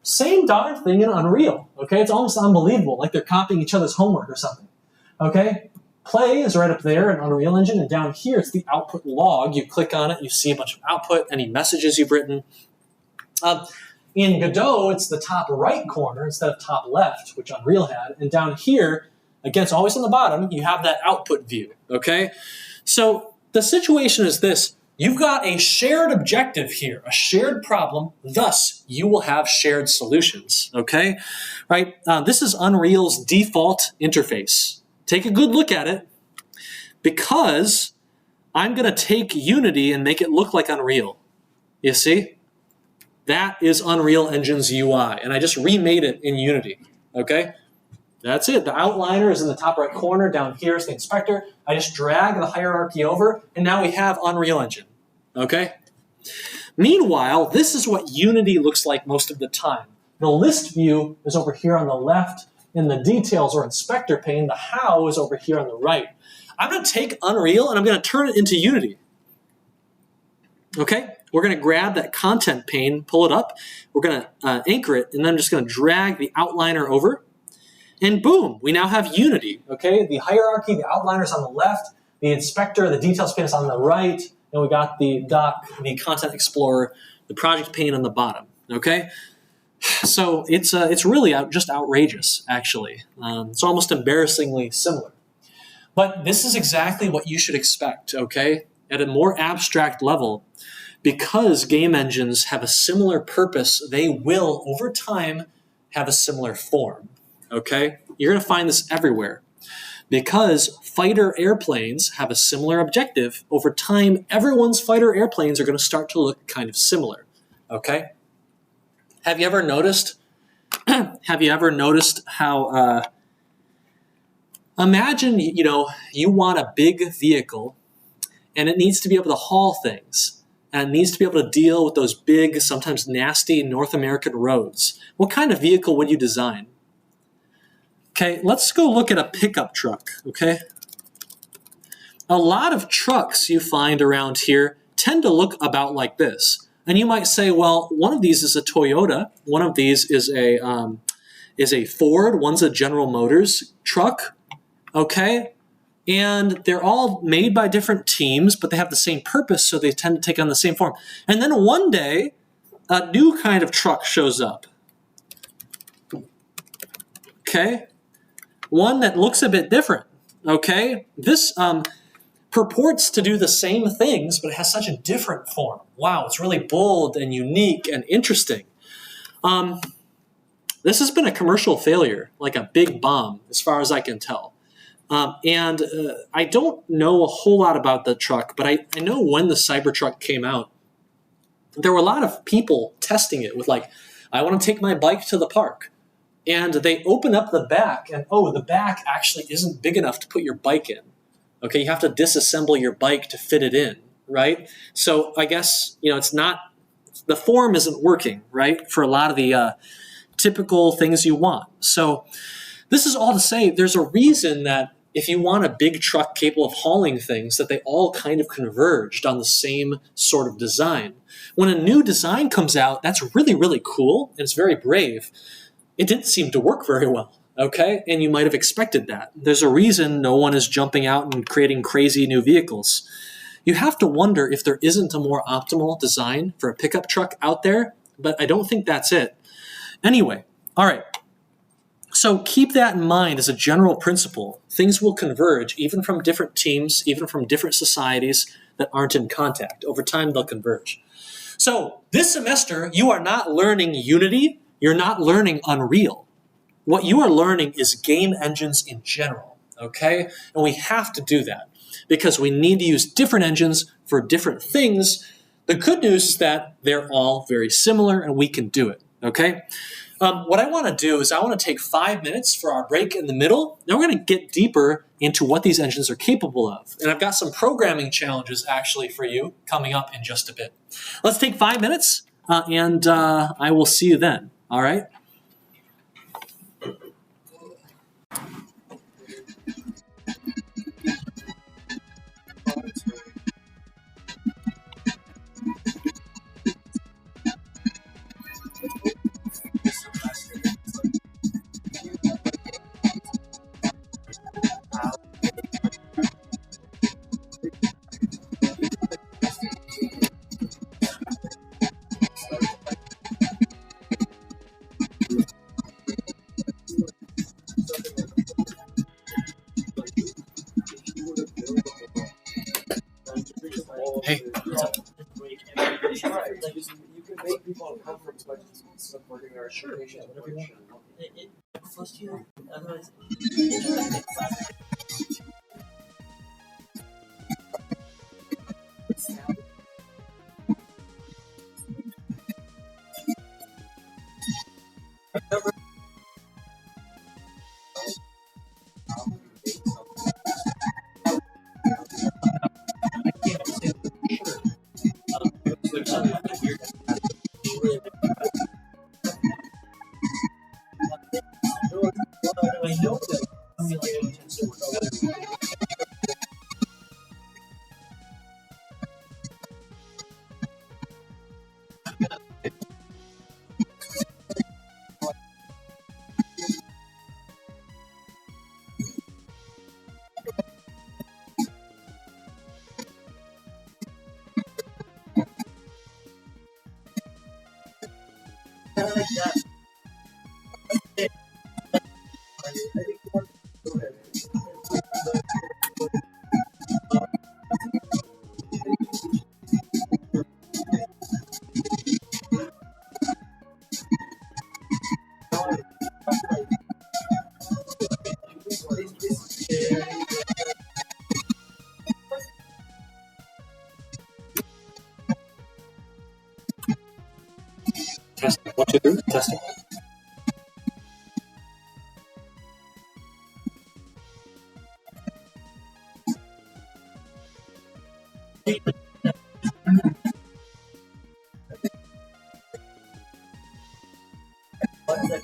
Same darn thing in Unreal, okay? It's almost unbelievable, like they're copying each other's homework or something, okay? Play is right up there in Unreal Engine, and down here it's the output log. You click on it, you see a bunch of output, any messages you've written. In Godot, it's the top right corner instead of top left, which Unreal had, and down here, again, it's always on the bottom, you have that output view, okay? So the situation is this. You've got a shared objective here, a shared problem, thus you will have shared solutions, okay? Right? This is Unreal's default interface. Take a good look at it because I'm going to take Unity and make it look like Unreal. You see? That is Unreal Engine's UI, and I just remade it in Unity, okay? That's it. The outliner is in the top right corner. Down here is the inspector. I just drag the hierarchy over, and now we have Unreal Engine. Okay? Meanwhile, this is what Unity looks like most of the time. The list view is over here on the left. In the details or inspector pane, the how is over here on the right. I'm going to take Unreal, and I'm going to turn it into Unity. Okay? We're going to grab that content pane, pull it up. We're going to anchor it, and then I'm just going to drag the outliner over. And boom, we now have Unity, okay? The hierarchy, the outliner's on the left, the inspector, the details pane is on the right, and we got the doc, the content explorer, the project pane on the bottom, okay? So it's really just outrageous, actually. It's almost embarrassingly similar. But this is exactly what you should expect, okay? At a more abstract level, because game engines have a similar purpose, they will, over time, have a similar form, okay? You're going to find this everywhere. Because fighter airplanes have a similar objective, over time, everyone's fighter airplanes are going to start to look kind of similar, okay? Have you ever noticed how, imagine, you want a big vehicle and it needs to be able to haul things and it needs to be able to deal with those big, sometimes nasty North American roads. What kind of vehicle would you design? Okay, let's go look at a pickup truck, okay? A lot of trucks you find around here tend to look about like this. And you might say, well, one of these is a Toyota, one of these is a Ford, one's a General Motors truck, okay? And they're all made by different teams, but they have the same purpose, so they tend to take on the same form. And then one day, a new kind of truck shows up, okay? One that looks a bit different, okay? This purports to do the same things, but it has such a different form. Wow, it's really bold and unique and interesting. This has been a commercial failure, like a big bomb, as far as I can tell. And I don't know a whole lot about the truck, but I know when the Cybertruck came out, there were a lot of people testing it with like, I want to take my bike to the park. And they open up the back, and the back actually isn't big enough to put your bike in. Okay, you have to disassemble your bike to fit it in, right? So I guess, it's not, the form isn't working, right, for a lot of the typical things you want. So this is all to say there's a reason that if you want a big truck capable of hauling things, that they all kind of converged on the same sort of design. When a new design comes out, that's really, really cool, and it's very brave. It didn't seem to work very well, okay? And you might have expected that. There's a reason no one is jumping out and creating crazy new vehicles. You have to wonder if there isn't a more optimal design for a pickup truck out there, but I don't think that's it. Anyway, all right. So keep that in mind as a general principle. Things will converge even from different teams, even from different societies that aren't in contact. Over time, they'll converge. So this semester, you are not learning Unity. You're not learning Unreal. What you are learning is game engines in general, okay? And we have to do that because we need to use different engines for different things. The good news is that they're all very similar and we can do it, okay? What I want to do is I want to take 5 minutes for our break in the middle. Now we're going to get deeper into what these engines are capable of. And I've got some programming challenges actually for you coming up in just a bit. Let's take 5 minutes and I will see you then. All right? Hey, what's up? You can make people uncomfortable by just supporting our education. First year, otherwise. I know that. Like that. Testing. 1, 2, 3. Testing. What's that?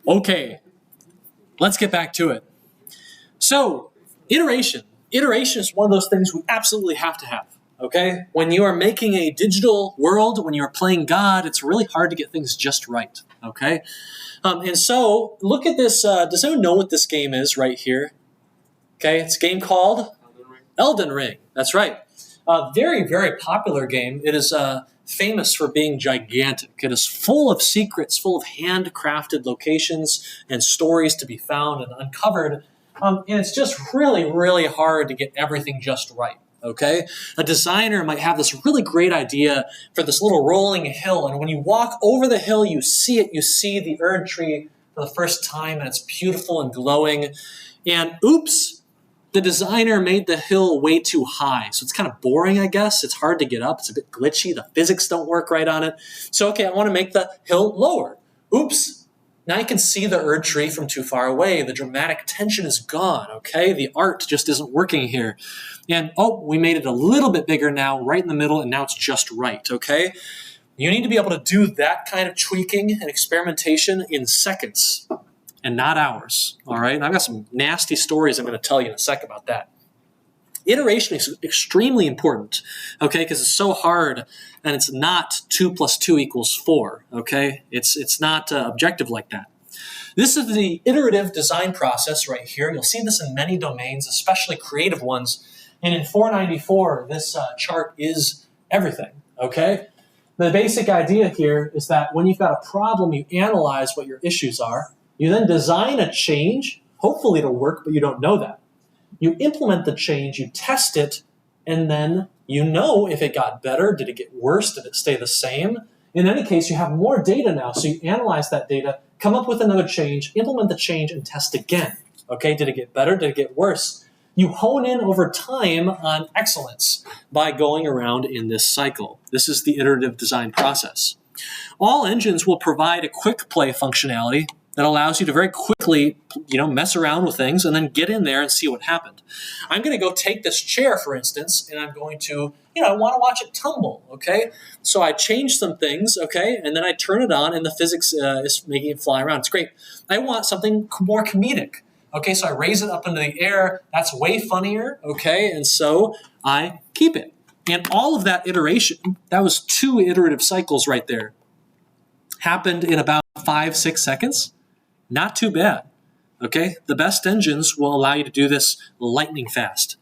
Okay, let's get back to it. So, iteration. Iteration is one of those things we absolutely have to have. Okay? When you are making a digital world, when you are playing God, it's really hard to get things just right. Okay? And so, look at this. Does anyone know what this game is right here? Okay, it's a game called Elden Ring. That's right. A very, very popular game. It is famous for being gigantic. It is full of secrets, full of handcrafted locations and stories to be found and uncovered. And it's just really, really hard to get everything just right. Okay? A designer might have this really great idea for this little rolling hill, and when you walk over the hill, you see it. You see the Erd tree for the first time, and it's beautiful and glowing. And oops, the designer made the hill way too high. So it's kind of boring, I guess. It's hard to get up. It's a bit glitchy. The physics don't work right on it. So, okay, I want to make the hill lower. Oops. Now you can see the Erd tree from too far away. The dramatic tension is gone, okay? The art just isn't working here. And, oh, we made it a little bit bigger now, right in the middle, and now it's just right, okay? You need to be able to do that kind of tweaking and experimentation in seconds and not hours, all right? And I've got some nasty stories I'm going to tell you in a sec about that. Iteration is extremely important, okay, because it's so hard, and it's not 2 + 2 = 4, okay? It's not objective like that. This is the iterative design process right here. You'll see this in many domains, especially creative ones. And in 494, this chart is everything, okay? The basic idea here is that when you've got a problem, you analyze what your issues are. You then design a change. Hopefully it'll work, but you don't know that. You implement the change, you test it, and then you know if it got better, did it get worse, did it stay the same? In any case, you have more data now, so you analyze that data, come up with another change, implement the change, and test again. Okay, did it get better, did it get worse? You hone in over time on excellence by going around in this cycle. This is the iterative design process. All engines will provide a quick play functionality that allows you to very quickly, mess around with things and then get in there and see what happened. I'm going to go take this chair, for instance, and I'm going to, I want to watch it tumble, okay? So I change some things, okay, and then I turn it on and the physics is making it fly around. It's great. I want something more comedic, okay? So I raise it up into the air. That's way funnier, okay? And so I keep it. And all of that iteration, that was 2 iterative cycles right there, happened in about 5-6 seconds. Not too bad, okay? The best engines will allow you to do this lightning fast.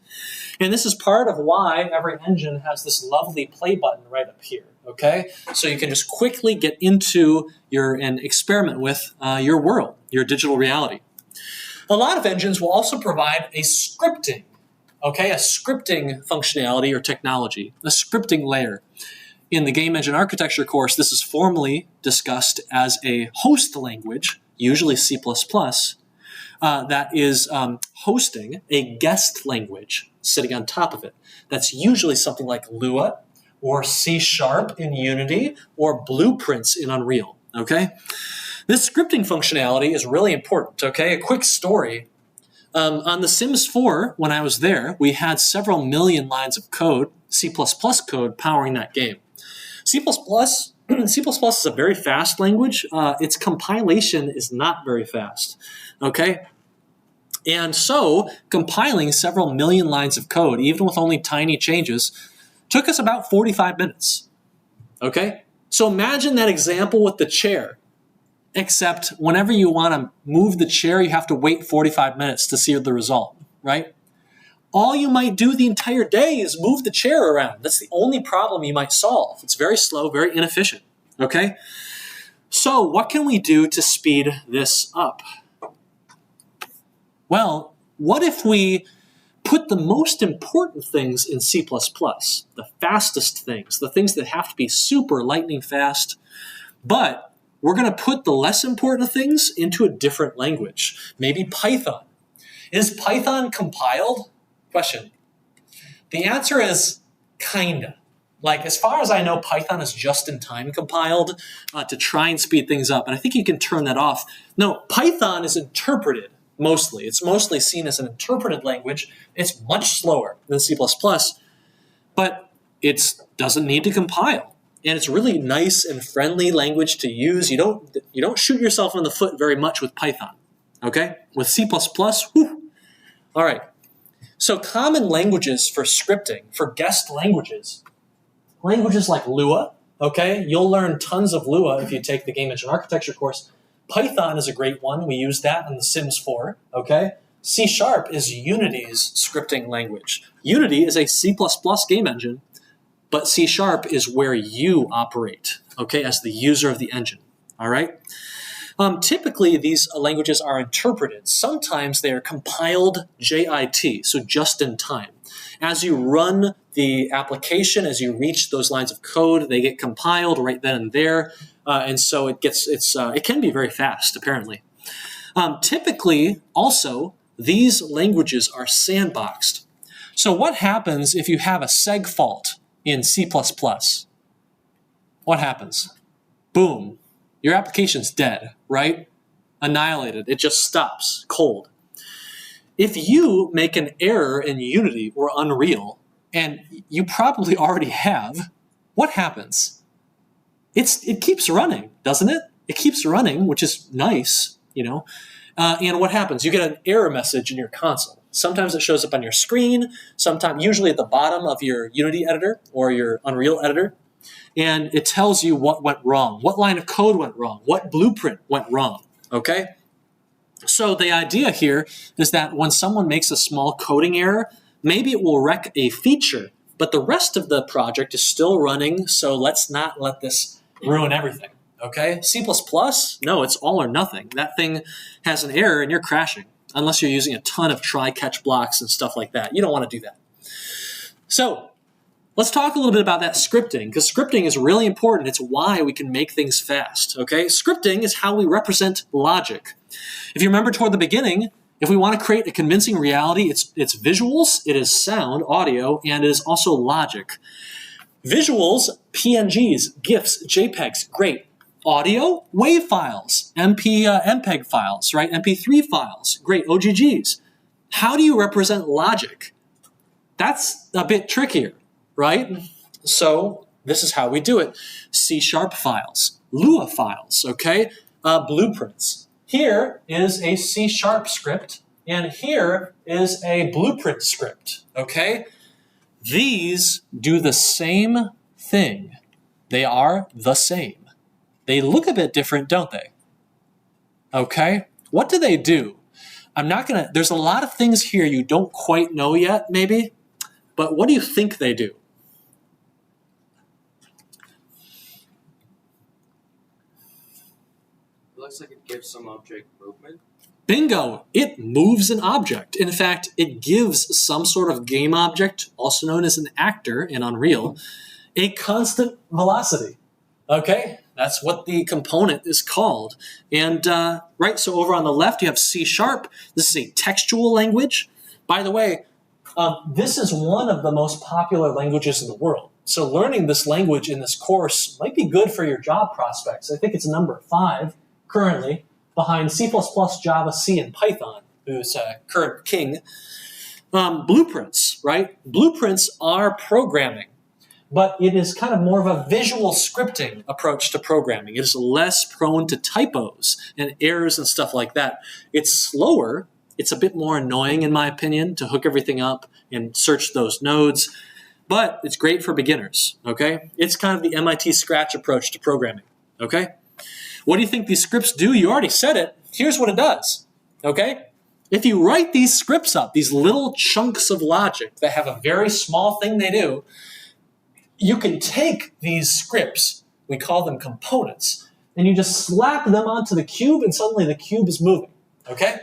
And this is part of why every engine has this lovely play button right up here, okay? So you can just quickly get into and experiment with your world, your digital reality. A lot of engines will also provide a scripting, okay? A scripting functionality or technology, a scripting layer. In the game engine architecture course, this is formally discussed as a host language, usually C++, that is hosting a guest language sitting on top of it. That's usually something like Lua or C# in Unity or Blueprints in Unreal, okay? This scripting functionality is really important, okay? A quick story. On The Sims 4, when I was there, we had several million lines of code, C++ code, powering that game. C++ is a very fast language. Its compilation is not very fast, okay? And so compiling several million lines of code, even with only tiny changes, took us about 45 minutes, okay? So imagine that example with the chair, except whenever you want to move the chair, you have to wait 45 minutes to see the result, right? All you might do the entire day is move the chair around. That's the only problem you might solve. It's very slow, very inefficient, okay? So what can we do to speed this up? Well, what if we put the most important things in C++, the fastest things, the things that have to be super lightning fast, but we're going to put the less important things into a different language, maybe Python. Is Python compiled? Question. The answer is kinda. Like, as far as I know, Python is just-in-time compiled to try and speed things up, and I think you can turn that off. No, Python is interpreted mostly. It's mostly seen as an interpreted language. It's much slower than C++, but it doesn't need to compile. And it's really nice and friendly language to use. You don't shoot yourself in the foot very much with Python, okay? With C++, whew. All right. So common languages for scripting, for guest languages like Lua, okay? You'll learn tons of Lua if you take the Game Engine Architecture course. Python is a great one. We use that in The Sims 4, okay? C# is Unity's scripting language. Unity is a C++ game engine, but C# is where you operate, okay, as the user of the engine, all right? Typically, these languages are interpreted. Sometimes they are compiled JIT, so just in time. As you run the application, as you reach those lines of code, they get compiled right then and there, and so it can be very fast, apparently. Typically, also, these languages are sandboxed. So what happens if you have a seg fault in C++? What happens? Boom. Your application's dead, right? Annihilated. It just stops cold. If you make an error in Unity or Unreal, and you probably already have, what happens? It keeps running, doesn't it? It keeps running, which is nice, you know. And what happens? You get an error message in your console. Sometimes it shows up on your screen, usually at the bottom of your Unity editor or your Unreal editor. And it tells you what went wrong, what line of code went wrong, what blueprint went wrong, okay? So the idea here is that when someone makes a small coding error, maybe it will wreck a feature, but the rest of the project is still running, so let's not let this ruin everything, okay? C++, no, it's all or nothing. That thing has an error and you're crashing, unless you're using a ton of try-catch blocks and stuff like that. You don't want to do that. So let's talk a little bit about that scripting, because scripting is really important. It's why we can make things fast, okay? Scripting is how we represent logic. If you remember toward the beginning, if we want to create a convincing reality, it's visuals, it is sound, audio, and it is also logic. Visuals, PNGs, GIFs, JPEGs, great. Audio, WAV files, MPEG files, right? MP3 files, great. OGGs. How do you represent logic? That's a bit trickier, right? So this is how we do it. C# files, Lua files, okay? Blueprints. Here is a C# script, and here is a blueprint script, okay? These do the same thing. They are the same. They look a bit different, don't they? Okay? What do they do? There's a lot of things here you don't quite know yet, maybe, but what do you think they do? It looks like it gives some object movement. Bingo! It moves an object. In fact, it gives some sort of game object, also known as an actor in Unreal, a constant velocity. Okay? That's what the component is called. And, right, so over on the left you have C#. This is a textual language. By the way, this is one of the most popular languages in the world. So learning this language in this course might be good for your job prospects. I think it's number 5 currently, behind C++, Java, C, and Python. who's current king. Blueprints, right? Blueprints are programming, but it is kind of more of a visual scripting approach to programming. It is less prone to typos and errors and stuff like that. It's slower. It's a bit more annoying, in my opinion, to hook everything up and search those nodes, but it's great for beginners, okay? It's kind of the MIT Scratch approach to programming, okay? What do you think these scripts do? You already said it. Here's what it does, okay? If you write these scripts up, these little chunks of logic that have a very small thing they do, you can take these scripts, we call them components, and you just slap them onto the cube and suddenly the cube is moving, okay?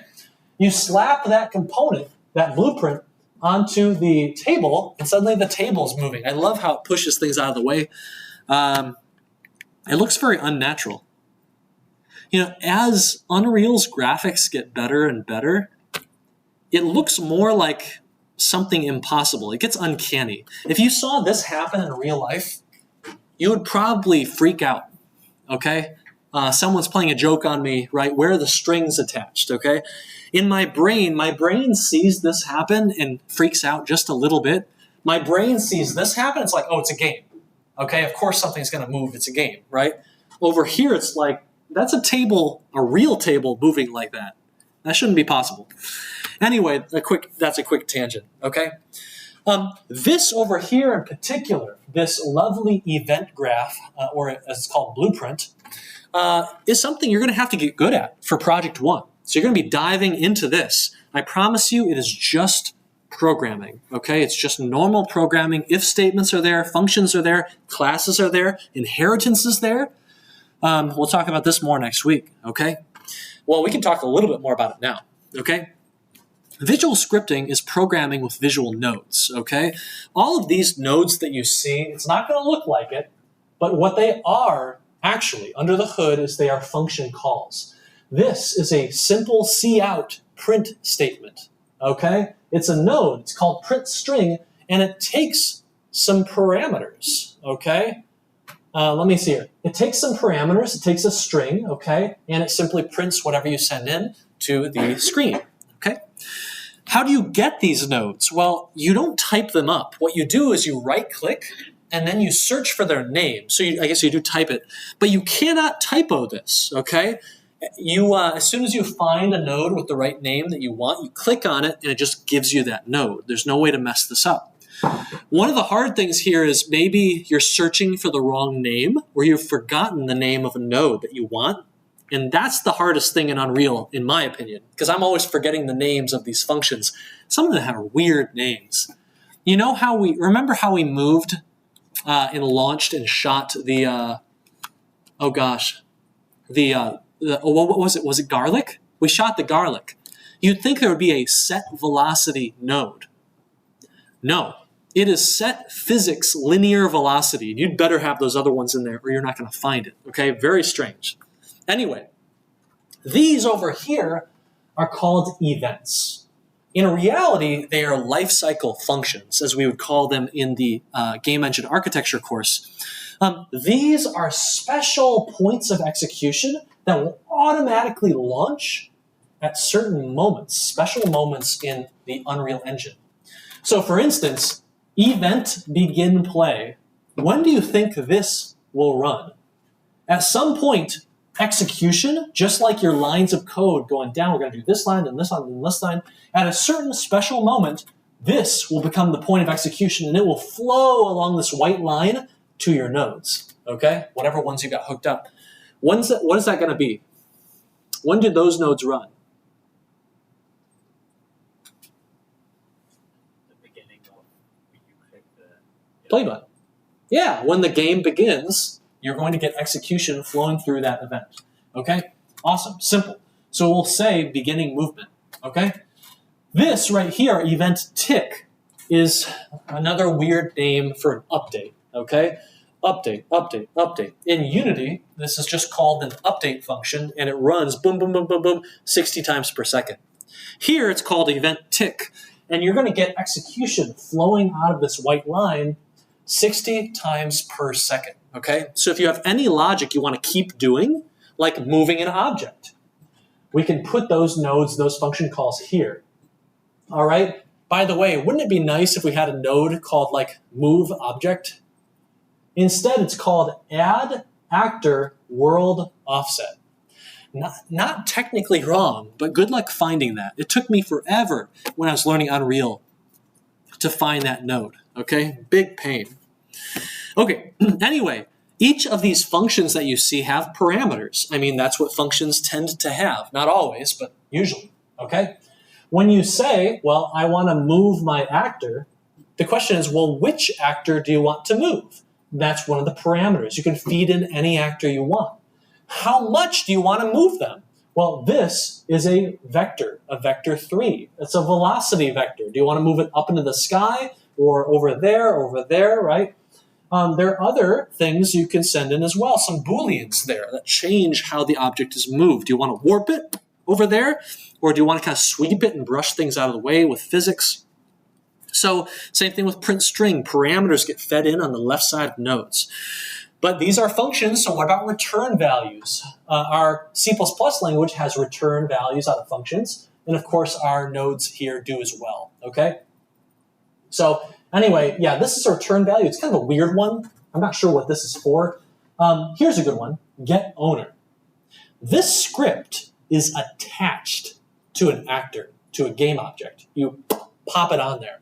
You slap that component, that blueprint, onto the table and suddenly the table is moving. I love how it pushes things out of the way. It looks very unnatural. You know, as Unreal's graphics get better and better, it looks more like something impossible. It gets uncanny. If you saw this happen in real life, you would probably freak out, okay? Someone's playing a joke on me, right? Where are the strings attached, okay? In my brain sees this happen and freaks out just a little bit. My brain sees this happen, it's like, oh, it's a game, okay? Of course something's gonna move, it's a game, right? Over here, it's like, that's a table, a real table moving like that. That shouldn't be possible. Anyway, that's a quick tangent, okay? This over here in particular, this lovely event graph, or as it's called blueprint, is something you're gonna have to get good at for Project 1. So you're gonna be diving into this. I promise you it is just programming, okay? It's just normal programming. If statements are there, functions are there, classes are there, inheritance is there. We'll talk about this more next week, okay? Well, we can talk a little bit more about it now, okay? Visual scripting is programming with visual nodes, okay? All of these nodes that you see, it's not going to look like it, but what they are actually under the hood is they are function calls. This is a simple cout print statement, okay? It's a node, it's called print string, and it takes some parameters, okay? Let me see here. It takes some parameters, it takes a string, okay? And it simply prints whatever you send in to the screen, okay? How do you get these nodes? Well, you don't type them up. What you do is you right-click, and then you search for their name. So I guess you do type it, but you cannot typo this, okay? As soon as you find a node with the right name that you want, you click on it, and it just gives you that node. There's no way to mess this up. One of the hard things here is maybe you're searching for the wrong name, or you've forgotten the name of a node that you want. And that's the hardest thing in Unreal, in my opinion, because I'm always forgetting the names of these functions. Some of them have weird names. You know remember how we moved and launched and shot the, what was it? Was it garlic? We shot the garlic. You'd think there would be a set velocity node. No, it is set physics linear velocity. And you'd better have those other ones in there or you're not going to find it, okay? Very strange. Anyway, these over here are called events. In reality, they are lifecycle functions, as we would call them in the game engine architecture course. These are special points of execution that will automatically launch at certain moments, special moments in the Unreal Engine. So for instance, event begin play. When do you think this will run? At some point, execution, just like your lines of code going down, we're going to do this line, and this line, and this line. At a certain special moment, this will become the point of execution, and it will flow along this white line to your nodes, okay? Whatever ones you got hooked up. What is that going to be? When do those nodes run? The beginning of when you click the Play button. Yeah, when the game begins, you're going to get execution flowing through that event. Okay? Awesome. Simple. So we'll say beginning movement. Okay? This right here, event tick, is another weird name for an update. Okay? Update, update, update. In Unity, this is just called an update function, and it runs boom, boom, boom, boom, boom, 60 times per second. Here, it's called event tick, and you're going to get execution flowing out of this white line 60 times per second. Okay, so if you have any logic you want to keep doing, like moving an object, we can put those nodes, those function calls here. All right? By the way, wouldn't it be nice if we had a node called like move object? Instead, it's called add actor world offset. Not technically wrong, but good luck finding that. It took me forever when I was learning Unreal to find that node, okay? Big pain. Okay, anyway, each of these functions that you see have parameters. I mean, that's what functions tend to have. Not always, but usually, okay? When you say, well, I want to move my actor, the question is, well, which actor do you want to move? That's one of the parameters. You can feed in any actor you want. How much do you want to move them? Well, this is a vector 3. It's a velocity vector. Do you want to move it up into the sky or over there, right? There are other things you can send in as well, some booleans there that change how the object is moved. Do you want to warp it over there, or do you want to kind of sweep it and brush things out of the way with physics? So same thing with print string. Parameters get fed in on the left side of nodes. But these are functions, so what about return values? Our C++ language has return values out of functions, and of course our nodes here do as well, okay? So anyway, yeah, this is a return value. It's kind of a weird one. I'm not sure what this is for. Here's a good one, get owner. This script is attached to an actor, to a game object. You pop it on there.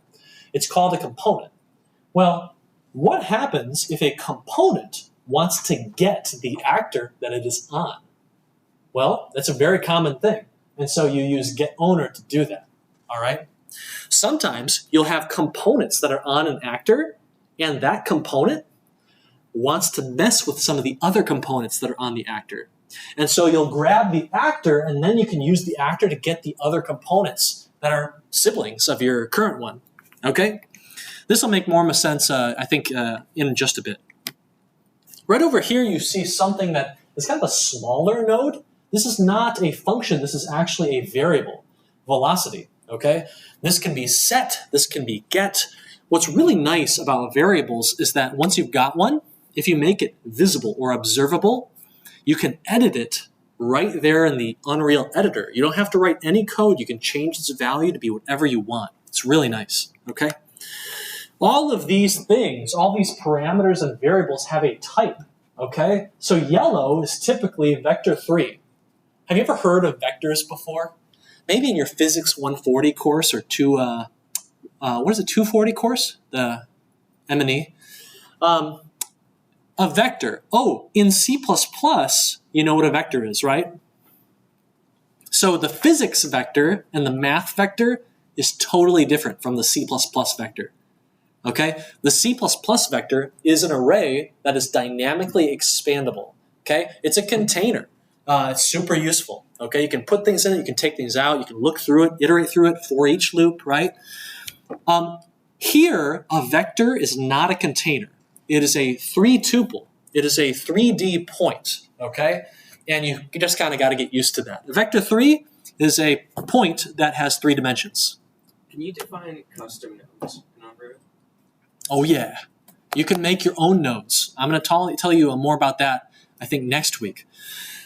It's called a component. Well, what happens if a component wants to get the actor that it is on? Well, that's a very common thing. And so you use getOwner to do that, all right? Sometimes you'll have components that are on an actor, and that component wants to mess with some of the other components that are on the actor. And so you'll grab the actor, and then you can use the actor to get the other components that are siblings of your current one, okay? This will make more sense, I think, in just a bit. Right over here, you see something that is kind of a smaller node. This is not a function. This is actually a variable, velocity, okay? This can be set. This can be get. What's really nice about variables is that once you've got one, if you make it visible or observable, you can edit it right there in the Unreal Editor. You don't have to write any code. You can change its value to be whatever you want. It's really nice, okay? All of these things, all these parameters and variables have a type, okay? So yellow is typically vector 3. Have you ever heard of vectors before? Maybe in your Physics 140 course or 240 course? The M&E. A vector. Oh, in C++, you know what a vector is, right? So the physics vector and the math vector is totally different from the C++ vector. Okay, the C++ vector is an array that is dynamically expandable. Okay, it's a container. It's super useful. Okay, you can put things in it, you can take things out, you can look through it, iterate through it for each loop, right? Here, a vector is not a container. It is a 3-tuple. It is a 3D point. Okay, and you just kind of got to get used to that. Vector 3 is a point that has 3 dimensions. Can you define custom nodes in Unreal? Oh, yeah. You can make your own nodes. I'm going to tell you more about that, I think, next week.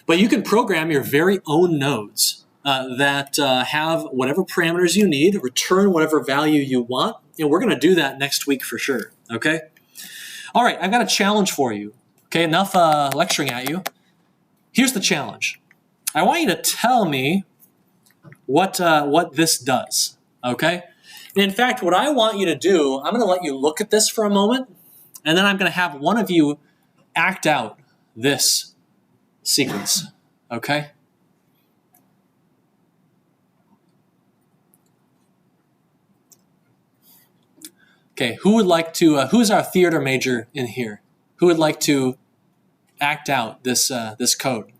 But you can program your very own nodes that have whatever parameters you need, return whatever value you want, and we're going to do that next week for sure, okay? All right, I've got a challenge for you. Okay, enough lecturing at you. Here's the challenge. I want you to tell me what this does, okay? In fact, what I want you to do, I'm going to let you look at this for a moment, and then I'm going to have one of you act out this sequence, okay? Okay, who would like to, who's our theater major in here? Who would like to act out this, this code?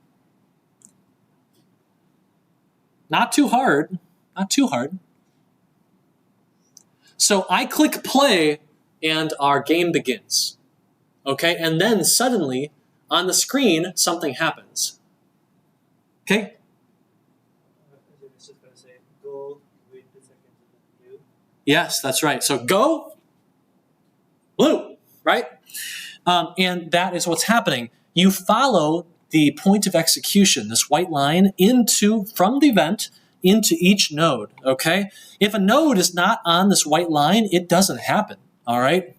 Not too hard, not too hard. So I click play and our game begins, okay? And then suddenly on the screen, something happens, okay? It's just going to say go, wait 2 seconds, and then blue. Yes, that's right. So go, blue, right? And that is what's happening. You follow the point of execution, this white line, from the event into each node, okay? If a node is not on this white line, it doesn't happen, all right?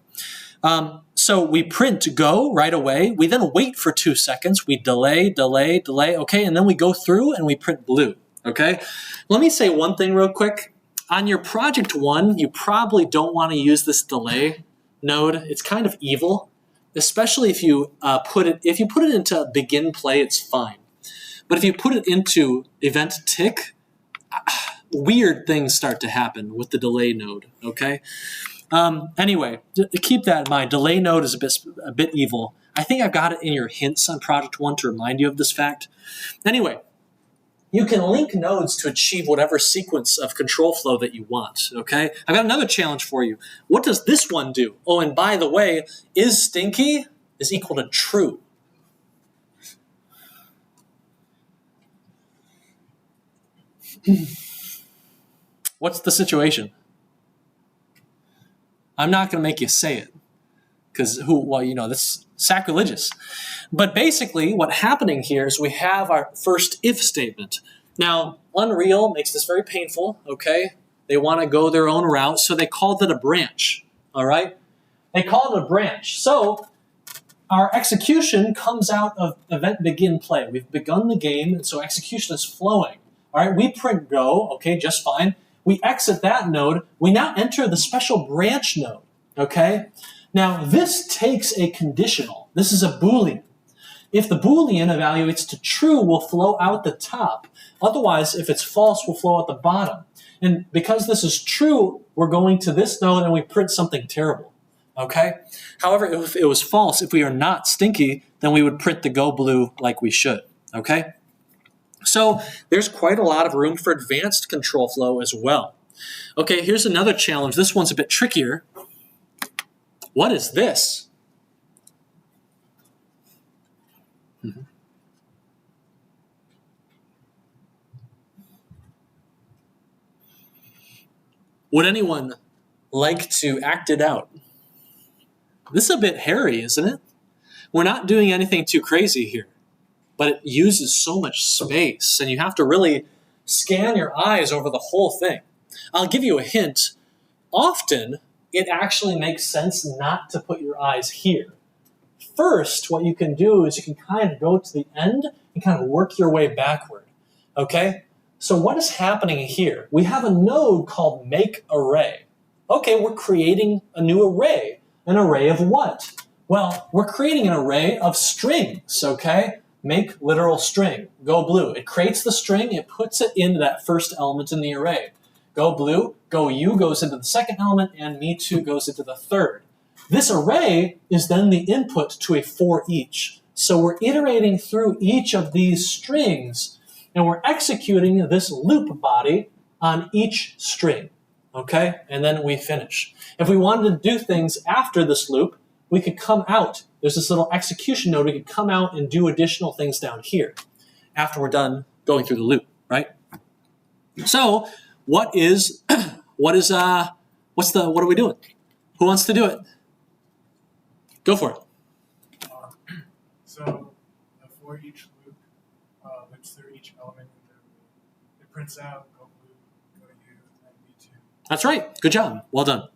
So we print go right away. We then wait for 2 seconds. We delay, okay? And then we go through and we print blue, okay? Let me say one thing real quick. On your project 1, you probably don't want to use this delay node. It's kind of evil, especially if you put it into begin play, it's fine. But if you put it into event tick, weird things start to happen with the delay node, okay? Anyway, keep that in mind. Delay node is a bit evil. I think I've got it in your hints on Project 1 to remind you of this fact. Anyway, you can link nodes to achieve whatever sequence of control flow that you want, okay? I've got another challenge for you. What does this one do? Oh, and by the way, is stinky is equal to true. What's the situation? I'm not going to make you say it because that's sacrilegious. But basically what's happening here is we have our first if statement. Now, Unreal makes this very painful, okay? They want to go their own route, so they called it a branch, all right? They called it a branch. So our execution comes out of event begin play. We've begun the game, and so execution is flowing. All right, we print go, okay, just fine. We exit that node. We now enter the special branch node, okay? Now, this takes a conditional. This is a Boolean. If the Boolean evaluates to true, will flow out the top. Otherwise, if it's false, will flow out the bottom. And because this is true, we're going to this node and we print something terrible, okay? However, if it was false, if we are not stinky, then we would print the go blue like we should, okay? So there's quite a lot of room for advanced control flow as well. Okay, here's another challenge. This one's a bit trickier. What is this? Would anyone like to act it out? This is a bit hairy, isn't it? We're not doing anything too crazy here, but it uses so much space, and you have to really scan your eyes over the whole thing. I'll give you a hint. Often, it actually makes sense not to put your eyes here. First, what you can do is you can kind of go to the end and kind of work your way backward, okay? So what is happening here? We have a node called make array. Okay, we're creating a new array. An array of what? Well, we're creating an array of strings, okay? Make literal string, go blue. It creates the string, it puts it into that first element in the array. Go blue, go you goes into the second element, and me too goes into the third. This array is then the input to a for each. So we're iterating through each of these strings, and we're executing this loop body on each string, okay? And then we finish. If we wanted to do things after this loop, we could come out. There's this little execution node. We could come out and do additional things down here after we're done going through the loop, right? So what are we doing? Who wants to do it? Go for it. So for each loop, loops through each element, it prints out go blue, go you, and me2. That's right. Good job. Well done.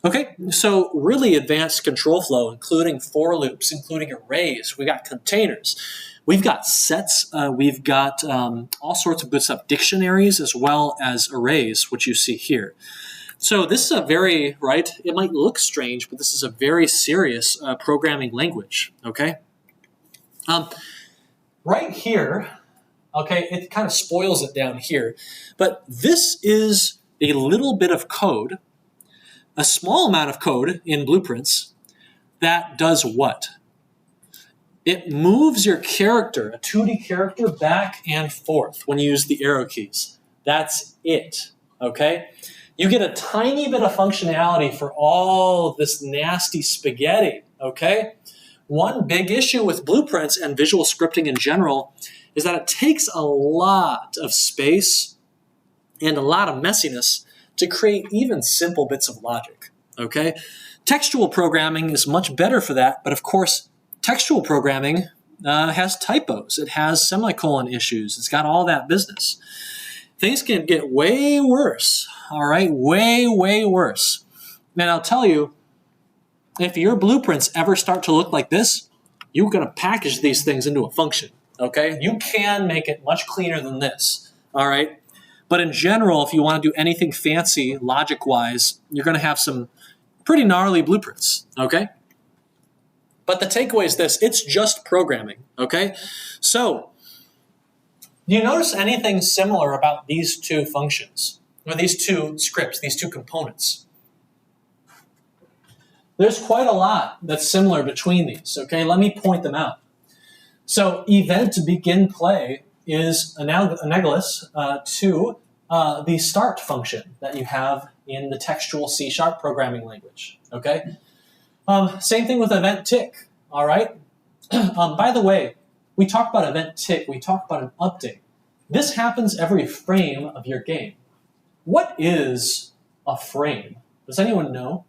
Okay, so really advanced control flow, including for loops, including arrays. We got containers. We've got sets. We've got all sorts of good stuff, dictionaries as well as arrays, which you see here. So this is a very, right, it might look strange, but this is a very serious programming language, okay? Right here, okay, it kind of spoils it down here, but this is a little bit of code, a small amount of code in Blueprints that does what? It moves your character, a 2D character, back and forth when you use the arrow keys. That's it, okay? You get a tiny bit of functionality for all this nasty spaghetti, okay? One big issue with Blueprints and visual scripting in general is that it takes a lot of space and a lot of messiness to create even simple bits of logic, okay? Textual programming is much better for that, but of course, textual programming has typos. It has semicolon issues. It's got all that business. Things can get way worse, all right? Way, way worse. And I'll tell you, if your blueprints ever start to look like this, you're going to package these things into a function, okay? You can make it much cleaner than this, all right? But in general, if you want to do anything fancy logic-wise, you're going to have some pretty gnarly blueprints, okay? But the takeaway is this: it's just programming, okay? So, do you notice anything similar about these two functions, or these two scripts, these two components? There's quite a lot that's similar between these, okay? Let me point them out. So, event begin play is analogous to the start function that you have in the textual C# programming language, okay? Same thing with event tick, all right? By the way, we talk about event tick, we talk about an update. This happens every frame of your game. What is a frame? Does anyone know?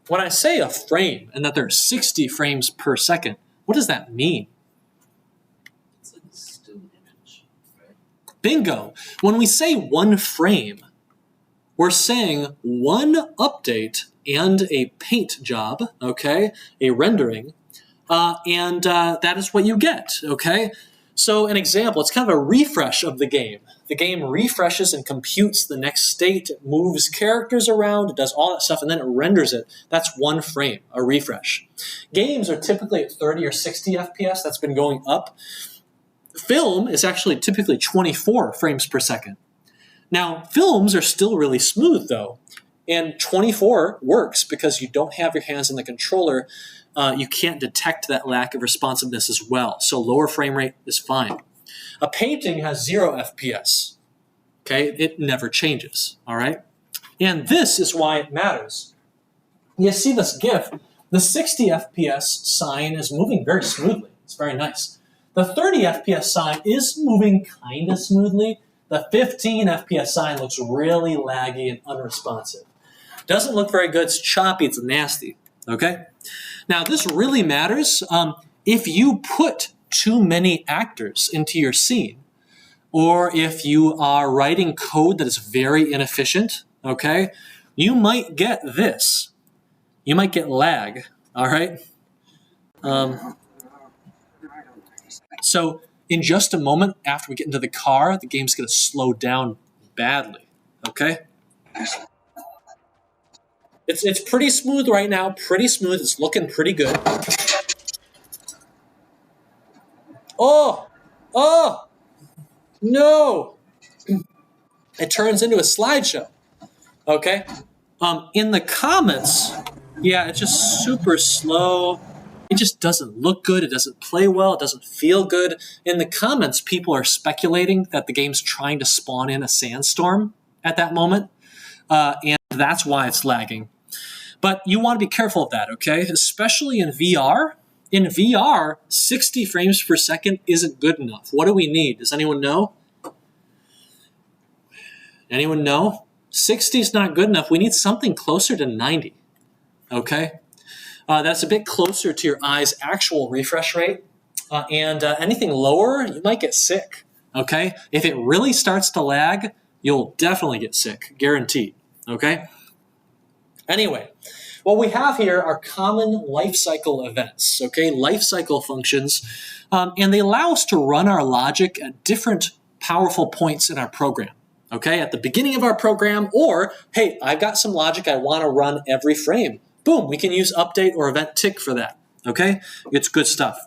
When I say a frame and that there are 60 frames per second, what does that mean? It's like a still image, right? Bingo! When we say one frame, we're saying one update and a paint job, okay, a rendering, and that is what you get, okay? So an example, it's kind of a refresh of the game. The game refreshes and computes the next state, it moves characters around, it does all that stuff, and then it renders it. That's one frame, a refresh. Games are typically at 30 or 60 FPS. That's been going up. Film is actually typically 24 frames per second. Now, films are still really smooth, though, and 24 works because you don't have your hands on the controller. You can't detect that lack of responsiveness as well, so lower frame rate is fine. A painting has 0 FPS, okay? It never changes, all right? And this is why it matters. You see this GIF, the 60 FPS sign is moving very smoothly. It's very nice. The 30 FPS sign is moving kind of smoothly. The 15 FPS sign looks really laggy and unresponsive. Doesn't look very good, it's choppy, it's nasty, okay? Now, this really matters if you put too many actors into your scene, or if you are writing code that is very inefficient, okay, you might get this. You might get lag, all right? So in just a moment after we get into the car, the game's going to slow down badly, okay? It's pretty smooth right now, pretty smooth. It's looking pretty good. Oh, no. It turns into a slideshow, okay? In the comments, yeah, it's just super slow. It just doesn't look good. It doesn't play well. It doesn't feel good. In the comments, people are speculating that the game's trying to spawn in a sandstorm at that moment, and that's why it's lagging. But you want to be careful of that, okay? Especially in VR. In VR, 60 frames per second isn't good enough. What do we need? Does anyone know? Anyone know? 60 is not good enough. We need something closer to 90, okay? That's a bit closer to your eye's actual refresh rate. And anything lower, you might get sick, okay? If it really starts to lag, you'll definitely get sick, guaranteed, okay? Anyway, what we have here are common life cycle events, okay? Life cycle functions, and they allow us to run our logic at different powerful points in our program, okay? At the beginning of our program, or, hey, I've got some logic I want to run every frame. Boom, we can use update or event tick for that, okay? It's good stuff.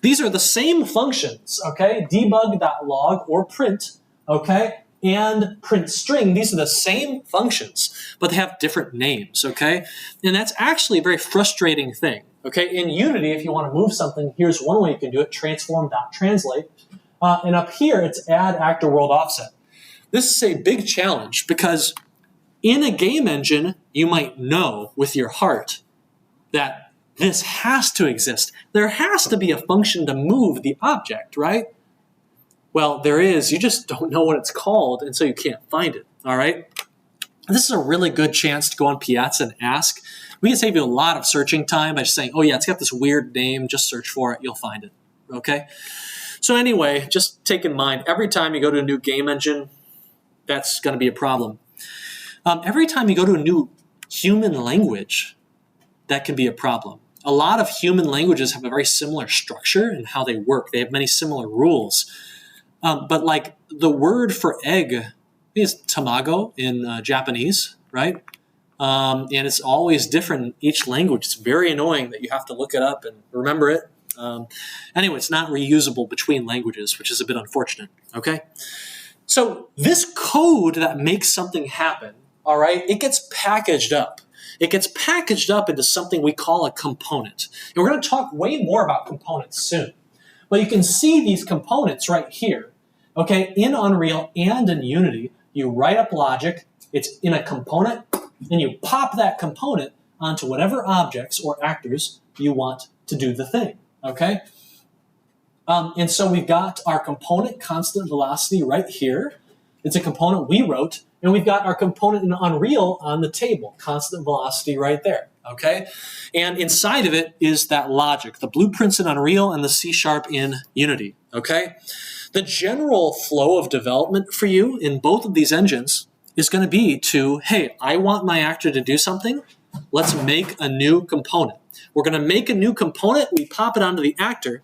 These are the same functions, okay? Debug.log or print, okay? And print string, these are the same functions, but they have different names, okay? And that's actually a very frustrating thing, okay? In Unity, if you want to move something, here's one way you can do it, transform.translate. And up here, it's add actor world offset. This is a big challenge because in a game engine, you might know with your heart that this has to exist. There has to be a function to move the object, right? Well, there is. You just don't know what it's called, and so you can't find it, all right? This is a really good chance to go on Piazza and ask, We can save you a lot of searching time by just saying, oh yeah, it's got this weird name, just search for it, you'll find it, okay? So anyway, just take in mind, every time you go to a new game engine, that's going to be a problem. Every time you go to a new human language, that can be a problem. A lot of human languages have a very similar structure in how they work. They have many similar rules. But like the word for egg is tamago in Japanese, right? And it's always different in each language. It's very annoying that you have to look it up and remember it. Anyway, it's not reusable between languages, which is a bit unfortunate, okay? So this code that makes something happen, all right, it gets packaged up. It gets packaged up into something we call a component. And we're going to talk way more about components soon. But you can see these components right here, okay? In Unreal and in Unity, you write up logic, it's in a component, and you pop that component onto whatever objects or actors you want to do the thing, okay? And so we've got our component constant velocity right here. It's a component we wrote, and we've got our component in Unreal on the table, constant velocity right there, okay? And inside of it is that logic, the blueprints in Unreal and the C# in Unity, okay? The general flow of development for you in both of these engines is going to be to, hey, I want my actor to do something. Let's make a new component. We're going to make a new component. We pop it onto the actor.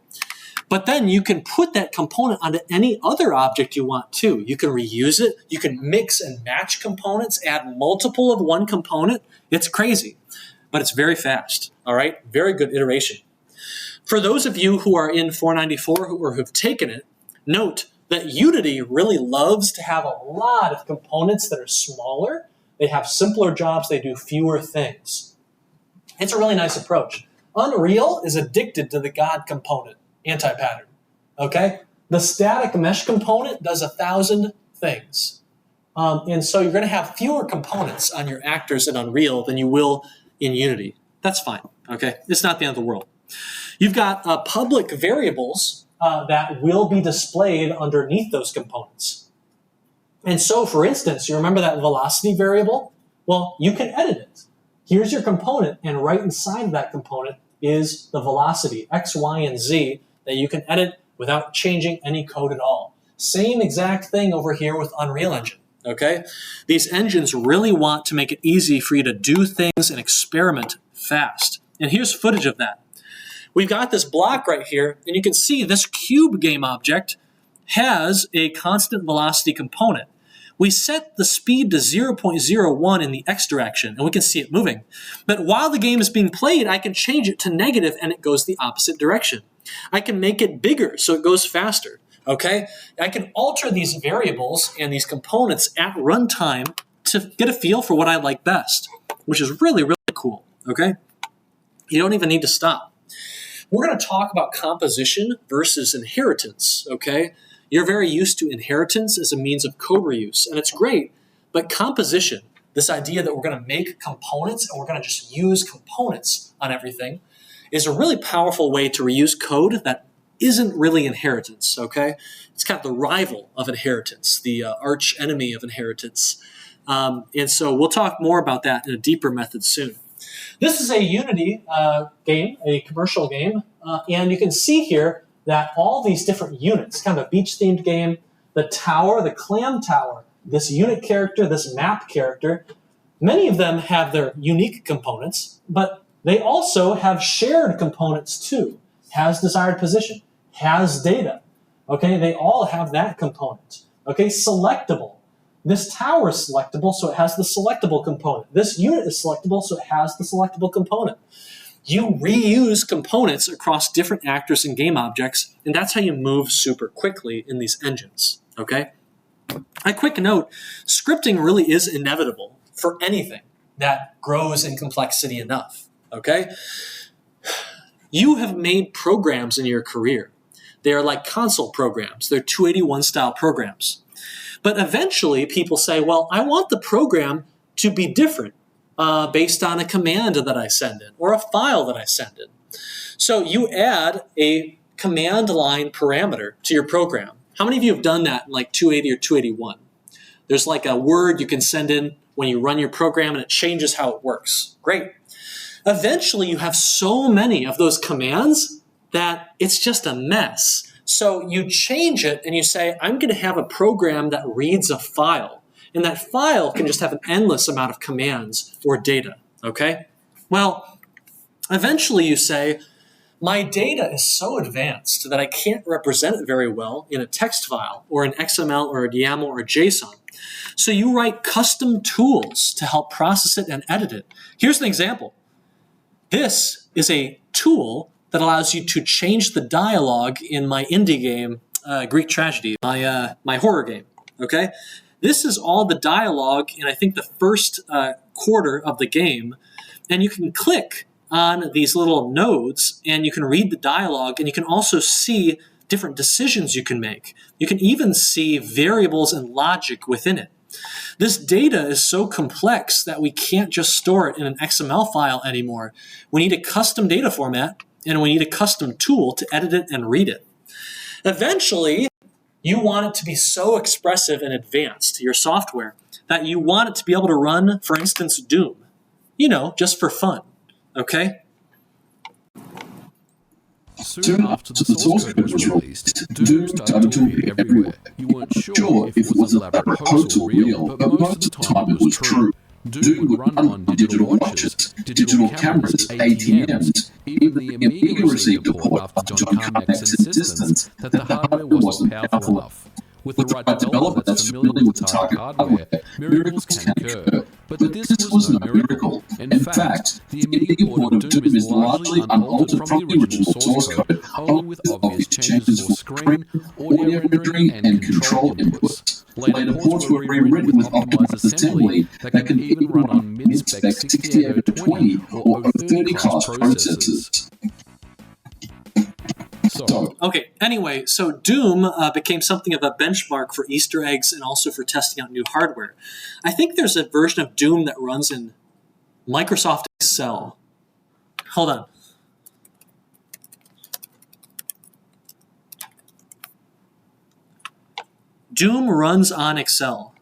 But then you can put that component onto any other object you want to. You can reuse it. You can mix and match components, add multiple of one component. It's crazy, but it's very fast, all right? Very good iteration. For those of you who are in 494 or who've taken it, note that Unity really loves to have a lot of components that are smaller. They have simpler jobs. They do fewer things. It's a really nice approach. Unreal is addicted to the God component anti-pattern, okay? The static mesh component does 1,000 things. And so you're going to have fewer components on your actors in Unreal than you will in Unity. That's fine, okay? It's not the end of the world. You've got public variables that will be displayed underneath those components. And so, for instance, you remember that velocity variable? Well, you can edit it. Here's your component, and right inside of that component is the velocity, x, y, and z, that you can edit without changing any code at all. Same exact thing over here with Unreal Engine, okay? These engines really want to make it easy for you to do things and experiment fast. And here's footage of that. We've got this block right here, and you can see this cube game object has a constant velocity component. We set the speed to 0.01 in the x direction, and we can see it moving. But while the game is being played, I can change it to negative, and it goes the opposite direction. I can make it bigger so it goes faster, okay? I can alter these variables and these components at runtime to get a feel for what I like best, which is really, really cool, okay? You don't even need to stop. We're going to talk about composition versus inheritance, okay? You're very used to inheritance as a means of code reuse, and it's great, but composition, this idea that we're going to make components and we're going to just use components on everything, is a really powerful way to reuse code that isn't really inheritance, okay? It's kind of the rival of inheritance, the arch enemy of inheritance. And so we'll talk more about that in a deeper method soon. This is a Unity game, a commercial game, and you can see here that all these different units, kind of a beach-themed game, the tower, the clam tower, this unit character, this map character, many of them have their unique components, but they also have shared components too. Has desired position, has data. Okay, they all have that component. Okay, selectable. This tower is selectable, so it has the selectable component. This unit is selectable, so it has the selectable component. You reuse components across different actors and game objects, and that's how you move super quickly in these engines, okay? A quick note, scripting really is inevitable for anything that grows in complexity enough, okay? You have made programs in your career. They are like console programs. They're 281-style programs. But eventually, people say, well, I want the program to be different based on a command that I send in or a file that I send in. So you add a command line parameter to your program. How many of you have done that in like 280 or 281? There's like a word you can send in when you run your program and it changes how it works. Great. Eventually, you have so many of those commands that it's just a mess. So you change it and you say, I'm going to have a program that reads a file. And that file can just have an endless amount of commands or data, okay? Well, eventually you say, my data is so advanced that I can't represent it very well in a text file or an XML or a YAML or a JSON. So you write custom tools to help process it and edit it. Here's an example. This is a tool that allows you to change the dialogue in my indie game, Greek Tragedy, my horror game, okay? This is all the dialogue in, I think, the first quarter of the game, and you can click on these little nodes, and you can read the dialogue, and you can also see different decisions you can make. You can even see variables and logic within it. This data is so complex that we can't just store it in an XML file anymore. We need a custom data format, and we need a custom tool to edit it and read it. Eventually, you want it to be so expressive and advanced, your software, that you want it to be able to run, for instance, Doom. Just for fun, okay? Soon after the source code was released, Doom started to appear everywhere. You weren't sure if it was an elaborate hoax or real, but most of the time it was true. Doom would run on digital watches, digital cameras, ATMs. Even the Amiga received a port after John Carmack's insistence that the hardware wasn't powerful enough. With the right developer that's familiar with the target hardware, miracles can occur. But this was no miracle. In fact, the Amiga port of Doom is largely unaltered from the original source code, only with obvious changes for screen, audio rendering, and control inputs. Later ports were rewritten with optimized assembly that can even run on mid-spec 6820 or over 30 class processors. Okay, anyway, so Doom became something of a benchmark for Easter eggs and also for testing out new hardware. I think there's a version of Doom that runs in Microsoft Excel. Hold on. Doom runs on Excel.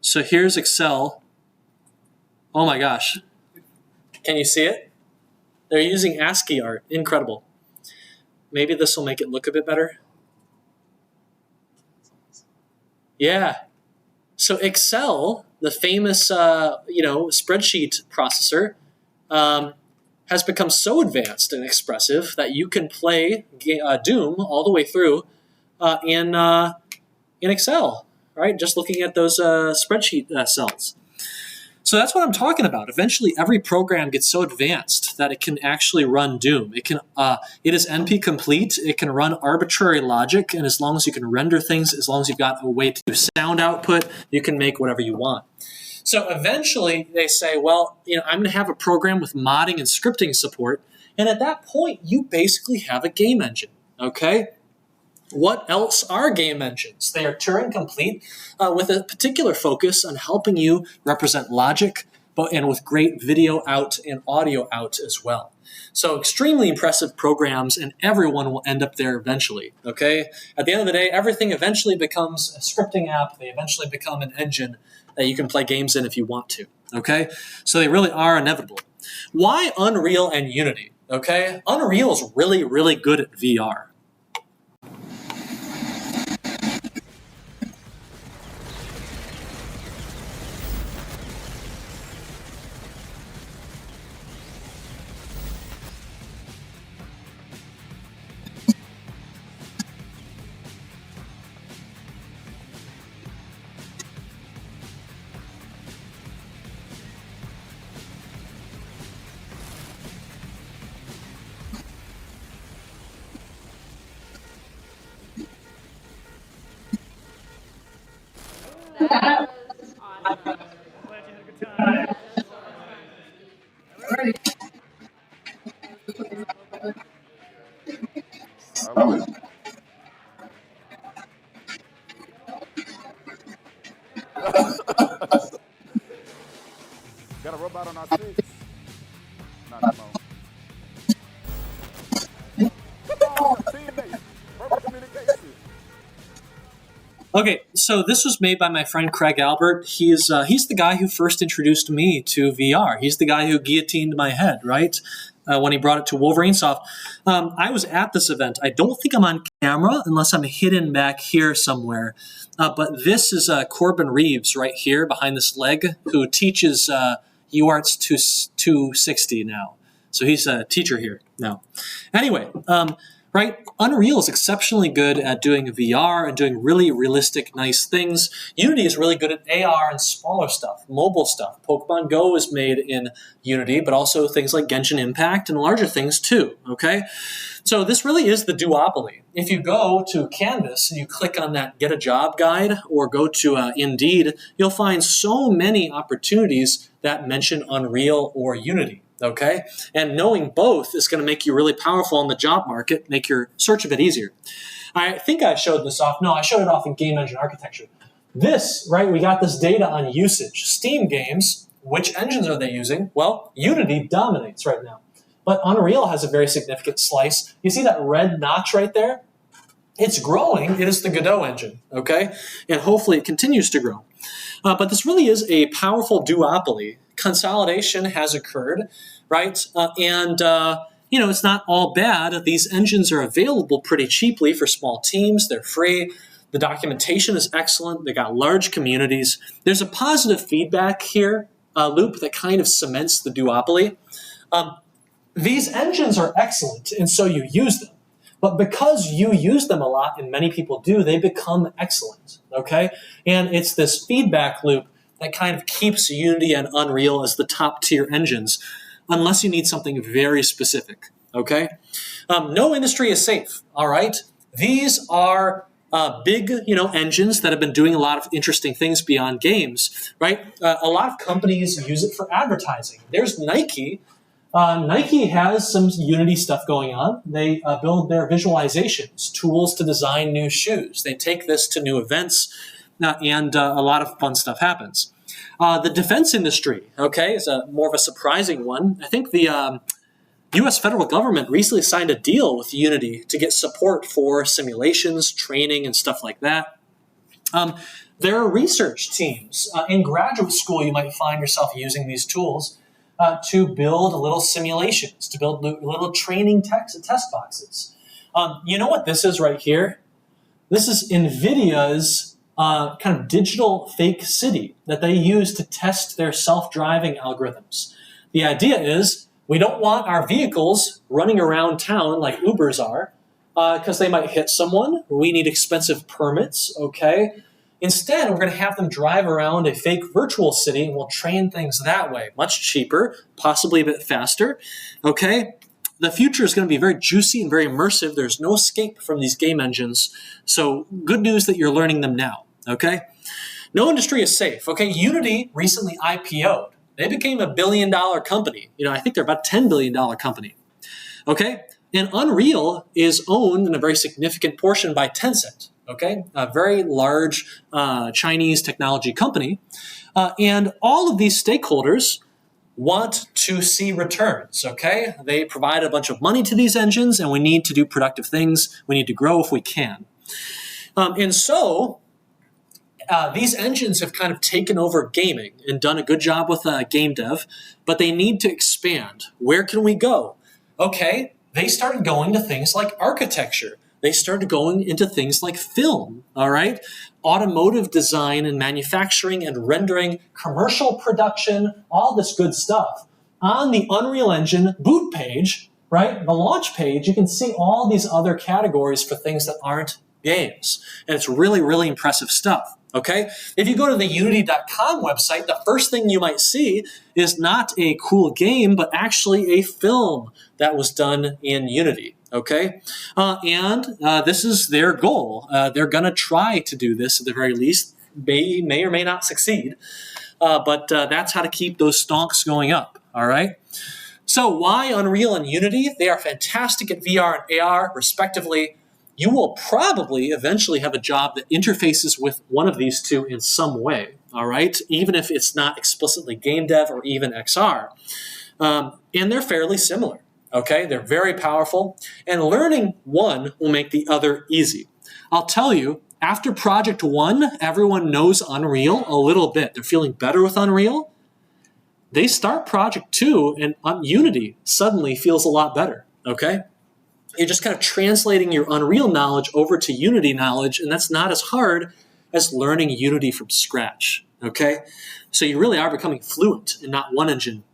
So here's Excel. Oh my gosh. Can you see it? They're using ASCII art. Incredible. Maybe this will make it look a bit better. Yeah. So Excel, the famous spreadsheet processor, has become so advanced and expressive that you can play Doom all the way through in Excel, right? Just looking at those spreadsheet cells. So that's what I'm talking about. Eventually, every program gets so advanced that it can actually run Doom. It is NP complete. It can run arbitrary logic, and as long as you can render things, as long as you've got a way to do sound output, you can make whatever you want. So eventually, they say, well, I'm going to have a program with modding and scripting support, and at that point, you basically have a game engine. Okay. What else are game engines? They are Turing complete with a particular focus on helping you represent logic, and with great video out and audio out as well. So extremely impressive programs, and everyone will end up there eventually, okay? At the end of the day, everything eventually becomes a scripting app. They eventually become an engine that you can play games in if you want to, okay? So they really are inevitable. Why Unreal and Unity, okay? Unreal is really, really good at VR. That was awesome. Glad you had a good time. Got a robot on our seats. Not anymore. Come on, teammates. Verbal communication. Okay, so this was made by my friend Craig Albert. He's the guy who first introduced me to VR. He's the guy who guillotined my head, right? When he brought it to Wolverine Soft. I was at this event. I don't think I'm on camera unless I'm hidden back here somewhere. But this is Corbin Reeves right here behind this leg who teaches UArts 260 now. So he's a teacher here now. Anyway, right? Unreal is exceptionally good at doing VR and doing really realistic, nice things. Unity is really good at AR and smaller stuff, mobile stuff. Pokemon Go is made in Unity, but also things like Genshin Impact and larger things too, okay? So this really is the duopoly. If you go to Canvas and you click on that Get a Job guide or go to Indeed, you'll find so many opportunities that mention Unreal or Unity. Okay? And knowing both is going to make you really powerful in the job market, make your search a bit easier. I think I showed this off. No, I showed it off in game engine architecture. This, right, we got this data on usage. Steam games, which engines are they using? Well, Unity dominates right now. But Unreal has a very significant slice. You see that red notch right there? It's growing. It is the Godot engine, okay? And hopefully it continues to grow. But this really is a powerful duopoly. Consolidation has occurred, right? It's not all bad. These engines are available pretty cheaply for small teams. They're free. The documentation is excellent. They got large communities. There's a positive feedback here loop that kind of cements the duopoly. These engines are excellent, and so you use them. But because you use them a lot, and many people do, they become excellent, okay? And it's this feedback loop that kind of keeps Unity and Unreal as the top tier engines, unless you need something very specific, okay? No industry is safe, all right? These are big, engines that have been doing a lot of interesting things beyond games, right? A lot of companies use it for advertising. There's Nike. Nike has some Unity stuff going on. They build their visualizations, tools to design new shoes. They take this to new events, and a lot of fun stuff happens. The defense industry, okay, is more of a surprising one. I think the U.S. federal government recently signed a deal with Unity to get support for simulations, training, and stuff like that. There are research teams. In graduate school, you might find yourself using these tools to build little simulations, to build little training test boxes. You know what this is right here? This is NVIDIA's kind of digital fake city that they use to test their self-driving algorithms. The idea is we don't want our vehicles running around town like Ubers are because they might hit someone. We need expensive permits, okay? Instead, we're going to have them drive around a fake virtual city, and we'll train things that way. Much cheaper, possibly a bit faster, okay? The future is going to be very juicy and very immersive. There's no escape from these game engines. So good news that you're learning them now, okay? No industry is safe, okay? Unity recently IPO'd. They became a $1 billion company. I think they're about a $10 billion company, okay? And Unreal is owned in a very significant portion by Tencent. Okay, a very large Chinese technology company. And all of these stakeholders want to see returns, okay? They provide a bunch of money to these engines, and we need to do productive things. We need to grow if we can. And so these engines have kind of taken over gaming and done a good job with game dev, but they need to expand. Where can we go? Okay, they started going to things like architecture. They started going into things like film, all right? Automotive design and manufacturing and rendering, commercial production, all this good stuff. On the Unreal Engine boot page, right, the launch page, you can see all these other categories for things that aren't games. And it's really, really impressive stuff, okay? If you go to the unity.com website, the first thing you might see is not a cool game, but actually a film that was done in Unity. Okay, and this is their goal. They're going to try to do this at the very least. May or may not succeed, but that's how to keep those stonks going up, all right? So why Unreal and Unity? They are fantastic at VR and AR, respectively. You will probably eventually have a job that interfaces with one of these two in some way, all right? Even if it's not explicitly game dev or even XR. And they're fairly similar. Okay, they're very powerful, and learning one will make the other easy. I'll tell you, After Project 1, everyone knows Unreal a little bit. They're feeling better with Unreal. They start Project 2, and Unity suddenly feels a lot better, okay? You're just kind of translating your Unreal knowledge over to Unity knowledge, and that's not as hard as learning Unity from scratch, okay? So you really are becoming fluent in not one engine,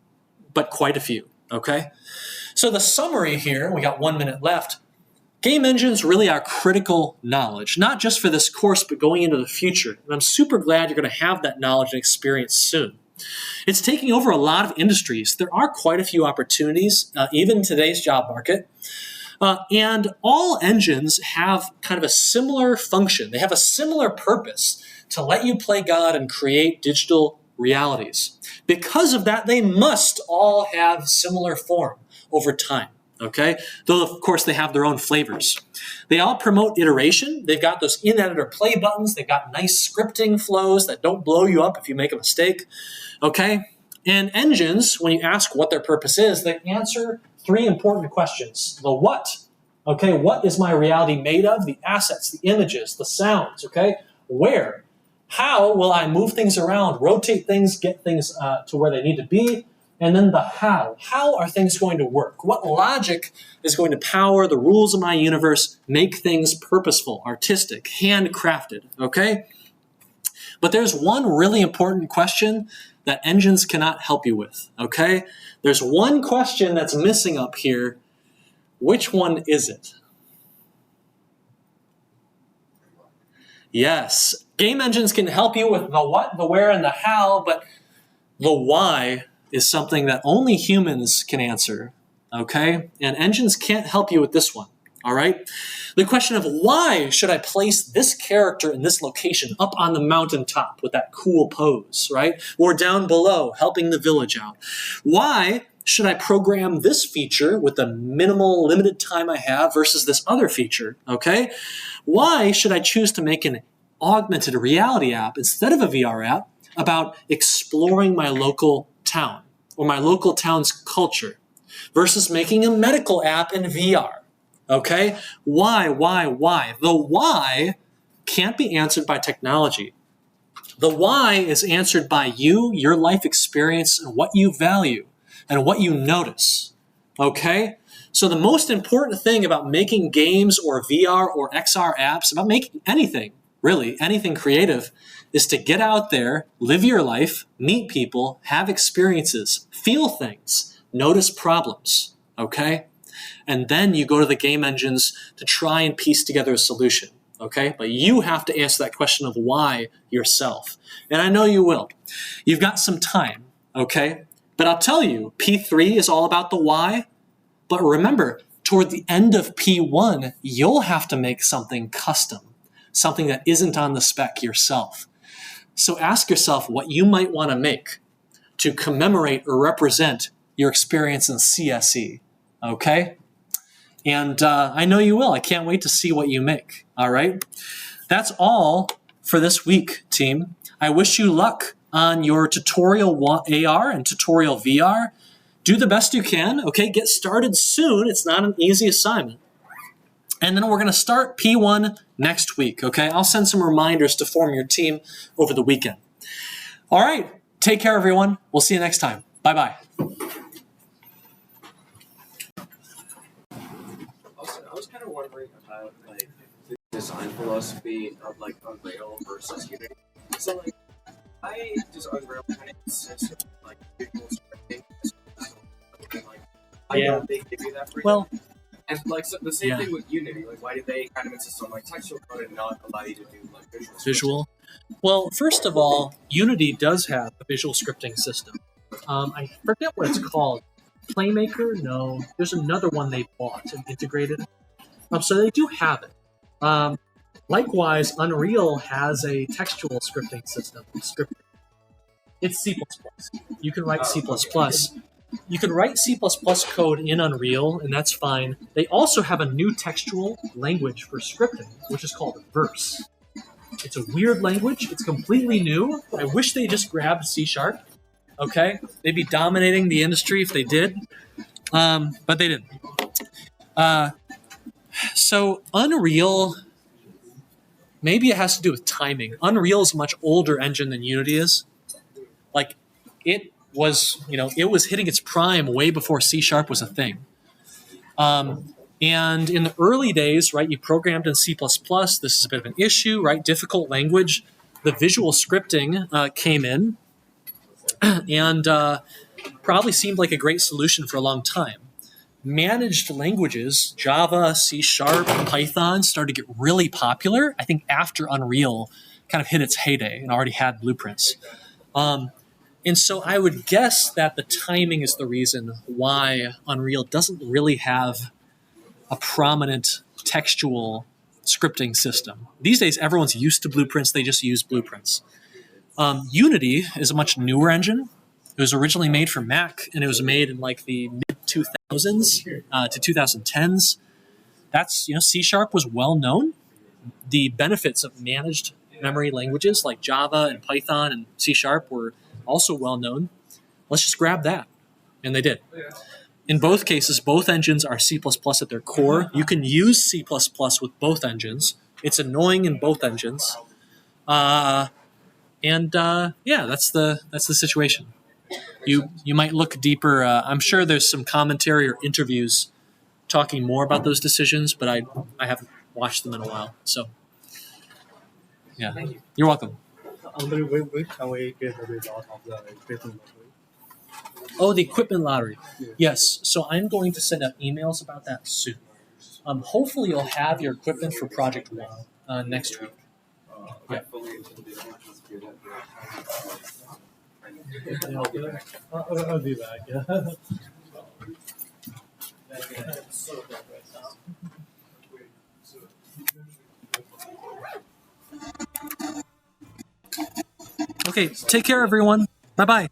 but quite a few, okay? So the summary here, we got 1 minute left. Game engines really are critical knowledge, not just for this course, but going into the future. And I'm super glad you're going to have that knowledge and experience soon. It's taking over a lot of industries. There are quite a few opportunities, even in today's job market. And all engines have kind of a similar function. They have a similar purpose to let you play God and create digital realities. Because of that, they must all have similar form over time. Okay, though of course they have their own flavors. They all promote iteration. They've got those in-editor play buttons. They've got nice scripting flows that don't blow you up if you make a mistake. Okay, and engines, when you ask what their purpose is, they answer 3 important questions. The what? Okay, what is my reality made of? The assets, the images, the sounds. Okay, where? How will I move things around, rotate things, get things to where they need to be? And then the how. How are things going to work? What logic is going to power the rules of my universe, make things purposeful, artistic, handcrafted, okay? But there's one really important question that engines cannot help you with, okay? There's one question that's missing up here. Which one is it? Yes, game engines can help you with the what, the where, and the how, but the why is something that only humans can answer, okay? And engines can't help you with this one, all right? The question of why should I place this character in this location up on the mountaintop with that cool pose, right? Or down below, helping the village out. Why should I program this feature with the minimal limited time I have versus this other feature, okay? Why should I choose to make an augmented reality app instead of a VR app about exploring my local town or my local town's culture versus making a medical app in VR, okay? Why? The why can't be answered by technology. The why is answered by you, your life experience, and what you value and what you notice, okay? So the most important thing about making games or VR or XR apps, about making anything, really, anything creative, is to get out there, live your life, meet people, have experiences, feel things, notice problems, okay? And then you go to the game engines to try and piece together a solution, okay? But you have to answer that question of why yourself. And I know you will. You've got some time, okay? But I'll tell you, P3 is all about the why. But remember, toward the end of P1, you'll have to make something custom, something that isn't on the spec yourself. So ask yourself what you might want to make to commemorate or represent your experience in CSE, okay? And I know you will. I can't wait to see what you make, all right? That's all for this week, team. I wish you luck on your tutorial AR and tutorial VR. Do the best you can, okay? Get started soon. It's not an easy assignment. And then we're going to start P1 next week, okay? I'll send some reminders to form your team over the weekend. All right. Take care, everyone. We'll see you next time. Bye-bye. I was kind of wondering about like the design philosophy of like Unreal versus Unity. So like, why does Unreal kind of insist on like visual scripting? Like, why don't they give you that freedom? Well, and like so the same thing with Unity. Like, why did they kind of insist on like textual code and not allow you to do like visual? Well, first of all, Unity does have a visual scripting system. I forget what it's called. Playmaker? No. There's another one they bought and integrated. So they do have it. Likewise, Unreal has a textual scripting system. It's C++. You can write C++. You can write C++ code in Unreal, and that's fine. They also have a new textual language for scripting, which is called Verse. It's a weird language. It's completely new. I wish they just grabbed C#. Okay? They'd be dominating the industry if they did. But they didn't. So Unreal maybe it has to do with timing. Unreal is a much older engine than Unity is. Like, it was, it was hitting its prime way before C# was a thing. And in the early days, right, you programmed in C++. This is a bit of an issue, right? Difficult language. The visual scripting came in and probably seemed like a great solution for a long time. Managed languages, Java, C#, Python, started to get really popular, I think, after Unreal kind of hit its heyday and already had blueprints. And so I would guess that the timing is the reason why Unreal doesn't really have a prominent textual scripting system. These days, everyone's used to blueprints. They just use blueprints. Unity is a much newer engine. It was originally made for Mac, and it was made in like the mid-2000s to 2010s. That's, C# was well known. The benefits of managed memory languages like Java and Python and C# were also well known. Let's just grab that. And they did. In both cases, both engines are C++ at their core. You can use C++ with both engines. It's annoying in both engines. Yeah, that's the situation. You might look deeper. I'm sure there's some commentary or interviews talking more about those decisions, but I haven't watched them in a while. So, yeah, you're welcome. When can we get the result of the equipment lottery? Oh, the equipment lottery. Yes. So I'm going to send out emails about that soon. Hopefully you'll have your equipment for Project 1 next week. Yeah. I'll be back. Yeah. Okay, take care, everyone. Bye-bye.